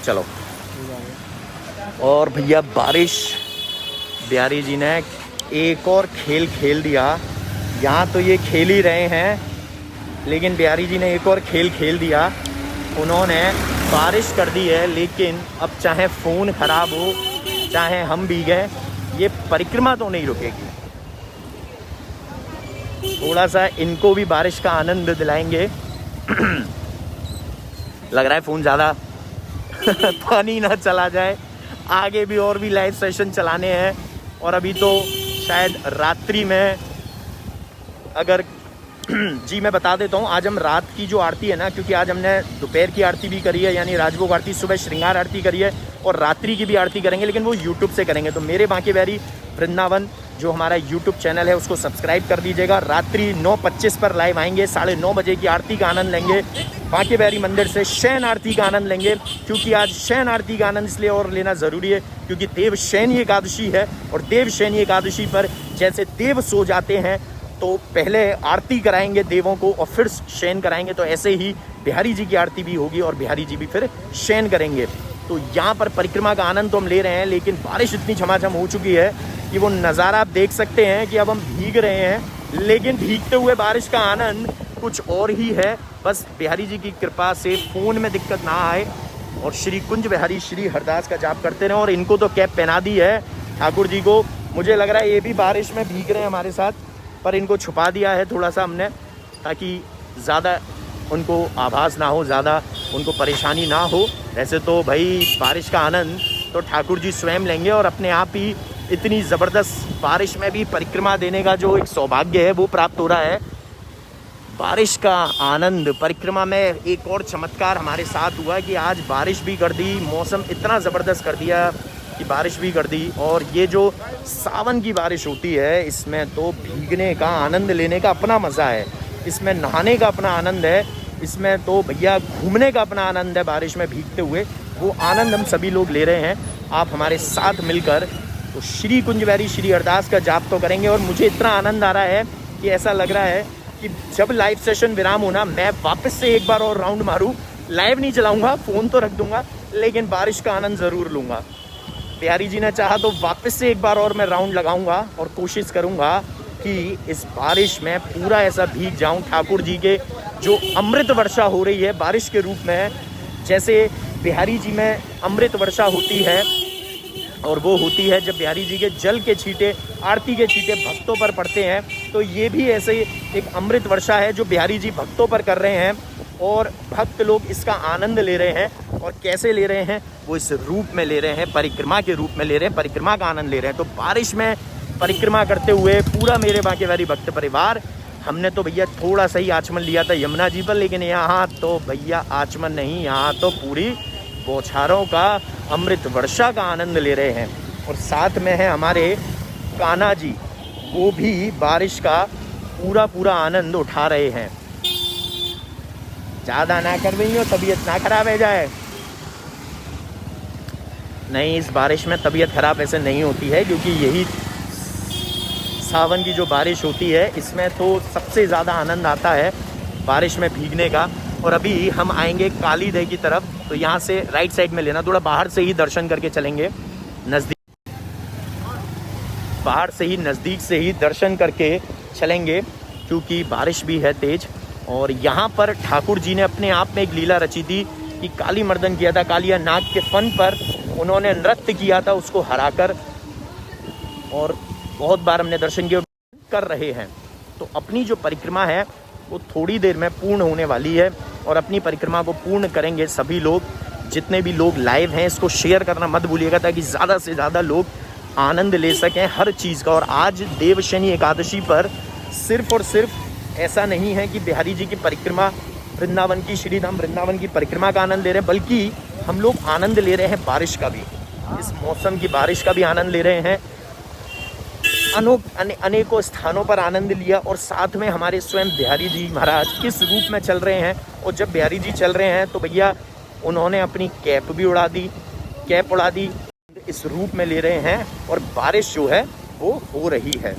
चलो। और भैया बारिश, बिहारी जी ने एक और खेल खेल दिया। यहाँ तो ये खेल ही रहे हैं, लेकिन बिहारी जी ने एक और खेल खेल दिया। उन्होंने बारिश कर दी है, लेकिन अब चाहे फ़ोन ख़राब हो, चाहे हम भीगे, ये परिक्रमा तो नहीं रुकेगी। थोड़ा सा इनको भी बारिश का आनंद दिलाएंगे। लग रहा है फ़ोन ज़्यादा पानी ना चला जाए। आगे भी और भी लाइव सेशन चलाने हैं, और अभी तो शायद रात्रि में अगर जी मैं बता देता हूँ, आज हम रात की जो आरती है ना, क्योंकि आज हमने दोपहर की आरती भी करी है, यानी राजभोग आरती, सुबह श्रृंगार आरती करी है, और रात्रि की भी आरती करेंगे, लेकिन वो यूट्यूब से करेंगे। तो मेरे बांके बिहारी वृंदावन जो हमारा यूट्यूब चैनल है उसको सब्सक्राइब कर दीजिएगा। रात्रि 9:25 पर लाइव आएंगे, 9:30 बजे की आरती का आनंद लेंगे। बांके बिहारी मंदिर से शयन आरती का आनंद लेंगे, क्योंकि आज शयन आरती का आनंद इसलिए और लेना ज़रूरी है क्योंकि देव शयनी एकादशी है, और देव शयनी एकादशी पर जैसे देव सो जाते हैं तो पहले आरती कराएंगे देवों को और फिर शयन कराएंगे, तो ऐसे ही बिहारी जी की आरती भी होगी और बिहारी जी भी फिर शयन करेंगे। तो यहाँ पर परिक्रमा का आनंद तो हम ले रहे हैं, लेकिन बारिश इतनी झमाझम हो चुकी है कि वो नज़ारा आप देख सकते हैं कि अब हम भीग रहे हैं, लेकिन भीगते हुए बारिश का आनंद कुछ और ही है। बस बिहारी जी की कृपा से फ़ोन में दिक्कत ना आए, और श्री कुंज बिहारी श्री हरदास का जाप करते रहें। और इनको तो कैप पहना दी है ठाकुर जी को, मुझे लग रहा है ये भी बारिश में भीग रहे हैं हमारे साथ, पर इनको छुपा दिया है थोड़ा सा हमने, ताकि ज़्यादा उनको आभास ना हो, ज़्यादा उनको परेशानी ना हो। वैसे तो भाई बारिश का आनंद तो ठाकुर जी स्वयं लेंगे, और अपने आप ही इतनी ज़बरदस्त बारिश में भी परिक्रमा देने का जो एक सौभाग्य है वो प्राप्त हो रहा है। बारिश का आनंद परिक्रमा में एक और चमत्कार हमारे साथ हुआ कि आज बारिश भी कर दी, मौसम इतना ज़बरदस्त कर दिया कि बारिश भी कर दी। और ये जो सावन की बारिश होती है, इसमें तो भीगने का आनंद लेने का अपना मज़ा है, इसमें नहाने का अपना आनंद है, इसमें तो भैया घूमने का अपना आनंद है। बारिश में भीगते हुए वो आनंद हम सभी लोग ले रहे हैं। आप हमारे साथ मिलकर तो श्री कुंज बिहारी श्री हरदास का जाप तो करेंगे। और मुझे इतना आनंद आ रहा है कि ऐसा लग रहा है कि जब लाइव सेशन विराम होना, मैं वापस से एक बार और राउंड मारूं। लाइव नहीं चलाऊंगा, फ़ोन तो रख दूंगा, लेकिन बारिश का आनंद ज़रूर लूँगा। बिहारी जी ने चाहा तो वापस से एक बार और मैं राउंड लगाऊंगा और कोशिश करूंगा कि इस बारिश में पूरा ऐसा भीग जाऊं। ठाकुर जी के जो अमृत वर्षा हो रही है बारिश के रूप में, जैसे बिहारी जी में अमृत वर्षा होती है, और वो होती है जब बिहारी जी के जल के छींटे, आरती के छींटे भक्तों पर पड़ते हैं, तो ये भी ऐसे एक अमृत वर्षा है जो बिहारी जी भक्तों पर कर रहे हैं, और भक्त लोग इसका आनंद ले रहे हैं। और कैसे ले रहे हैं, वो इस रूप में ले रहे हैं, परिक्रमा के रूप में ले रहे हैं, परिक्रमा का आनंद ले रहे हैं। तो बारिश में परिक्रमा करते हुए पूरा मेरे बांके बिहारी भक्त परिवार, हमने तो भैया थोड़ा सा ही आचमन लिया था यमुना जी पर, लेकिन यहाँ तो भैया आचमन नहीं, यहाँ तो पूरी बौछारों का अमृत वर्षा का आनंद ले रहे हैं। और साथ में है हमारे कान्हा जी, वो भी बारिश का पूरा आनंद उठा रहे हैं। ज़्यादा ना कर रही हो, तबीयत ना खराब है जाए। नहीं, इस बारिश में तबीयत खराब ऐसे नहीं होती है, क्योंकि यही सावन की जो बारिश होती है इसमें तो सबसे ज़्यादा आनंद आता है बारिश में भीगने का। और अभी हम आएंगे काली देह की तरफ, तो यहाँ से राइट साइड में लेना, थोड़ा बाहर से ही दर्शन करके चलेंगे, नज़दीक, बाहर से ही नज़दीक से ही दर्शन करके चलेंगे, क्योंकि बारिश भी है तेज। और यहाँ पर ठाकुर जी ने अपने आप में एक लीला रची थी कि काली मर्दन किया था, कालिया नाग के फन पर उन्होंने नृत्य किया था उसको हराकर, और बहुत बार हमने दर्शन किए कर रहे हैं। तो अपनी जो परिक्रमा है वो थोड़ी देर में पूर्ण होने वाली है, और अपनी परिक्रमा को पूर्ण करेंगे सभी लोग। जितने भी लोग लाइव हैं इसको शेयर करना मत भूलिएगा, ताकि ज़्यादा से ज़्यादा लोग आनंद ले सकें हर चीज़ का। और आज देवशयनी एकादशी पर सिर्फ और सिर्फ ऐसा नहीं है कि बिहारी जी की परिक्रमा, वृंदावन की, श्री धाम वृंदावन की परिक्रमा का आनंद ले रहे हैं, बल्कि हम लोग आनंद ले रहे हैं बारिश का भी, इस मौसम की बारिश का भी आनंद ले रहे हैं। अनेकों स्थानों पर आनंद लिया। और साथ में हमारे स्वयं बिहारी जी महाराज किस रूप में चल रहे हैं, और जब बिहारी जी चल रहे हैं तो भैया उन्होंने अपनी कैप भी उड़ा दी, कैप उड़ा दी, इस रूप में ले रहे हैं और बारिश जो है वो हो रही है।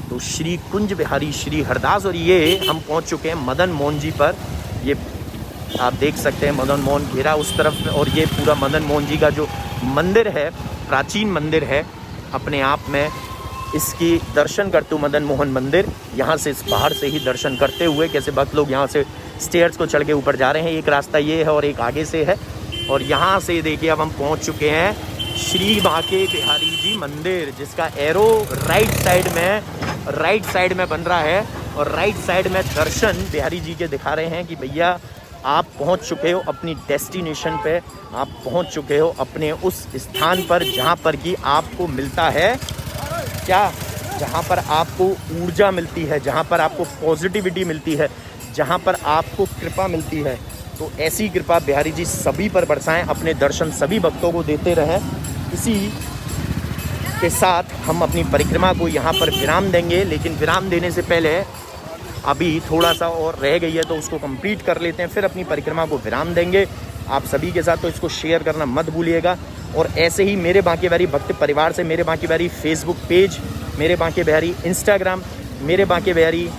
तो श्री कुंज बिहारी श्री हरदास, और ये हम पहुंच चुके हैं मदन मोहन जी पर। ये आप देख सकते हैं मदन मोहन घेरा उस तरफ में, और ये पूरा मदन मोहन जी का जो मंदिर है, प्राचीन मंदिर है अपने आप में। इसकी दर्शन करते हुए मदन मोहन मंदिर, यहाँ से इस बाहर से ही दर्शन करते हुए कैसे भक्त लोग यहाँ से स्टेयर्स को चढ़ के ऊपर जा रहे हैं। एक रास्ता ये है और एक आगे से है। और यहाँ से देखिए अब हम पहुँच चुके हैं श्री बांके बिहारी जी मंदिर, जिसका एरो राइट साइड में बन रहा है। और राइट साइड में दर्शन बिहारी जी के दिखा रहे हैं कि भैया आप पहुंच चुके हो अपनी डेस्टिनेशन पे, आप पहुंच चुके हो अपने उस स्थान पर जहां पर कि आपको मिलता है क्या, जहां पर आपको ऊर्जा मिलती है, जहां पर आपको पॉजिटिविटी मिलती है, जहां पर आपको कृपा मिलती है। तो ऐसी कृपा बिहारी जी सभी पर बरसाएं, अपने दर्शन सभी भक्तों को देते रहें। इसी के साथ हम अपनी परिक्रमा को यहाँ पर विराम देंगे, लेकिन विराम देने से पहले अभी थोड़ा सा और रह गई है तो उसको कंप्लीट कर लेते हैं, फिर अपनी परिक्रमा को विराम देंगे आप सभी के साथ। तो इसको शेयर करना मत भूलिएगा। और ऐसे ही मेरे बांके बिहारी भक्त परिवार से मेरे बांके बिहारी फेसबुक पेज, मेरे बांके बिहारी इंस्टाग्राम, मेरे बांके बिहारी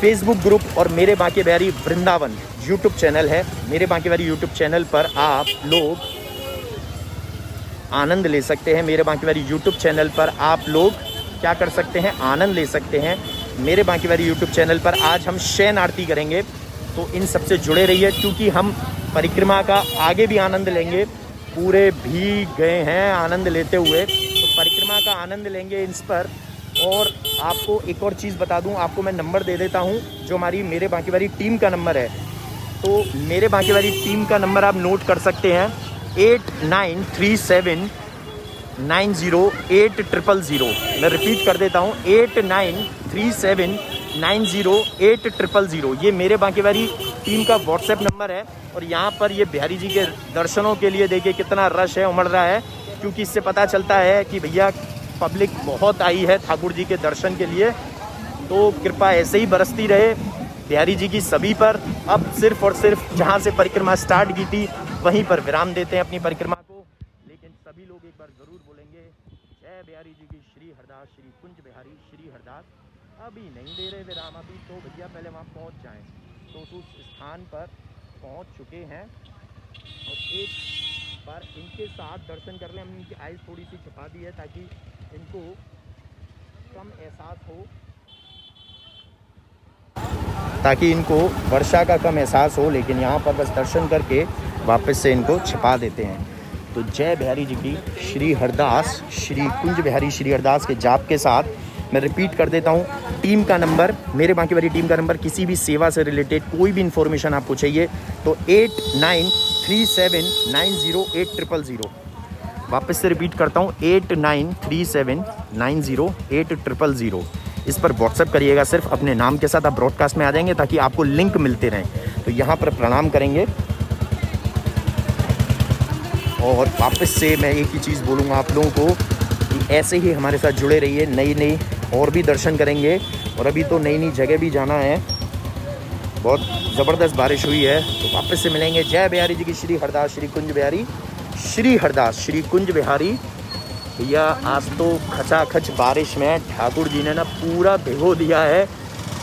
फेसबुक ग्रुप और मेरे बांके बिहारी वृंदावन यूट्यूब चैनल है। मेरे बांके बिहारी यूट्यूब चैनल पर आप लोग आनंद ले सकते हैं। मेरे बांके बिहारी यूट्यूब चैनल पर आप लोग क्या कर सकते हैं, आनंद ले सकते हैं। मेरे बांके बिहारी यूट्यूब चैनल पर आज हम शयन आरती करेंगे, तो इन सबसे जुड़े रहिए, क्योंकि हम परिक्रमा का आगे भी आनंद लेंगे। पूरे भीग गए हैं आनंद लेते हुए, तो परिक्रमा का आनंद लेंगे इस पर। और आपको एक और चीज़ बता दूं, आपको मैं नंबर दे देता हूं जो हमारी मेरे बांके बिहारी टीम का नंबर है। तो मेरे बांके बिहारी टीम का नंबर आप नोट कर सकते हैं 8937908000। मैं रिपीट कर देता हूँ 8937908000। ये मेरे बांके बिहारी टीम का व्हाट्सएप नंबर है। और यहाँ पर ये बिहारी जी के दर्शनों के लिए देखिए कितना रश है, उमड़ रहा है, क्योंकि इससे पता चलता है कि भैया पब्लिक बहुत आई है ठाकुर जी के दर्शन के लिए। तो कृपा ऐसे ही बरसती रहे बिहारी जी की सभी पर। अब सिर्फ और सिर्फ जहाँ से परिक्रमा स्टार्ट की थी वहीं पर विराम देते हैं अपनी परिक्रमा को, लेकिन सभी लोग एक बार ज़रूर बोलेंगे जय बिहारी जी की श्री हरदास श्री कुंज बिहारी श्री हरदास। अभी नहीं दे रहे विराम, अभी तो भैया पहले वहाँ पहुँच जाएं। तो उस स्थान पर पहुँच चुके हैं और एक बार इनके साथ दर्शन कर लें। हमने इनकी आइज़ थोड़ी सी छुपा दी है ताकि इनको कम एहसास हो, ताकि इनको वर्षा का कम एहसास हो, लेकिन यहाँ पर बस दर्शन करके वापस से इनको छिपा देते हैं। तो जय बिहारी जी की श्री हरदास श्री कुंज बिहारी श्री हरदास के जाप के साथ मैं रिपीट कर देता हूँ टीम का नंबर, मेरे बांके बिहारी टीम का नंबर। किसी भी सेवा से रिलेटेड कोई भी इन्फॉर्मेशन आपको चाहिए तो 8937908000। वापस से रिपीट करता हूँ 8937908000। इस पर व्हाट्सएप करिएगा, सिर्फ अपने नाम के साथ आप ब्रॉडकास्ट में आ जाएंगे ताकि आपको लिंक मिलते रहें। तो यहाँ पर प्रणाम करेंगे और वापस से मैं एक ही चीज़ बोलूँगा आप लोगों को कि ऐसे ही हमारे साथ जुड़े रहिए, नई और भी दर्शन करेंगे। और अभी तो नई जगह भी जाना है, बहुत ज़बरदस्त बारिश हुई है। तो वापस से मिलेंगे। जय बिहारी जी की श्री हरदास श्री कुंज बिहारी श्री हरदास श्री कुंज बिहारी। भैया आज तो खचाखच बारिश में ठाकुर जी ने ना पूरा भिगो दिया है।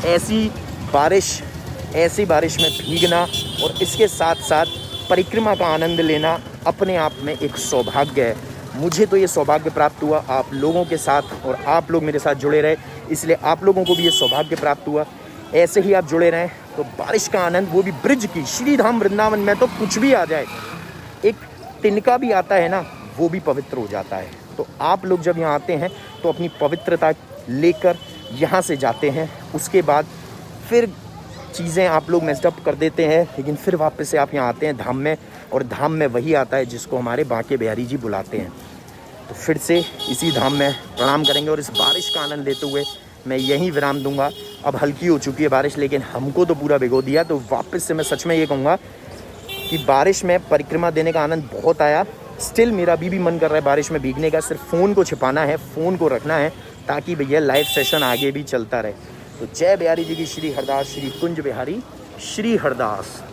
ऐसी बारिश में भीगना और इसके साथ साथ परिक्रमा का आनंद लेना अपने आप में एक सौभाग्य है। मुझे तो ये सौभाग्य प्राप्त हुआ आप लोगों के साथ, और आप लोग मेरे साथ जुड़े रहे, इसलिए आप लोगों को भी ये सौभाग्य प्राप्त हुआ। ऐसे ही आप जुड़े रहें तो बारिश का आनंद, वो भी ब्रिज की, श्री धाम वृंदावन में तो कुछ भी आ जाए, एक तिनका भी आता है ना, वो भी पवित्र हो जाता है। तो आप लोग जब यहाँ आते हैं तो अपनी पवित्रता लेकर यहाँ से जाते हैं, उसके बाद फिर चीज़ें आप लोग मेस्डअप कर देते हैं, लेकिन फिर वापस से आप यहाँ आते हैं धाम में, और धाम में वही आता है जिसको हमारे बांके बिहारी जी बुलाते हैं। तो फिर से इसी धाम में प्रणाम करेंगे और इस बारिश का आनंद लेते हुए मैं यहीं विराम दूंगा। अब हल्की हो चुकी है बारिश, लेकिन हमको तो पूरा भिगो दिया। तो वापस से मैं सच में ये कहूँगा कि बारिश में परिक्रमा देने का आनंद बहुत आया। स्टिल मेरा अभी भी मन कर रहा है बारिश में भीगने का। सिर्फ फ़ोन को छिपाना है, फ़ोन को रखना है, ताकि भैया लाइव सेशन आगे भी चलता रहे। तो जय बिहारी जी की, श्री हरदास, श्री कुंज बिहारी, श्री हरदास।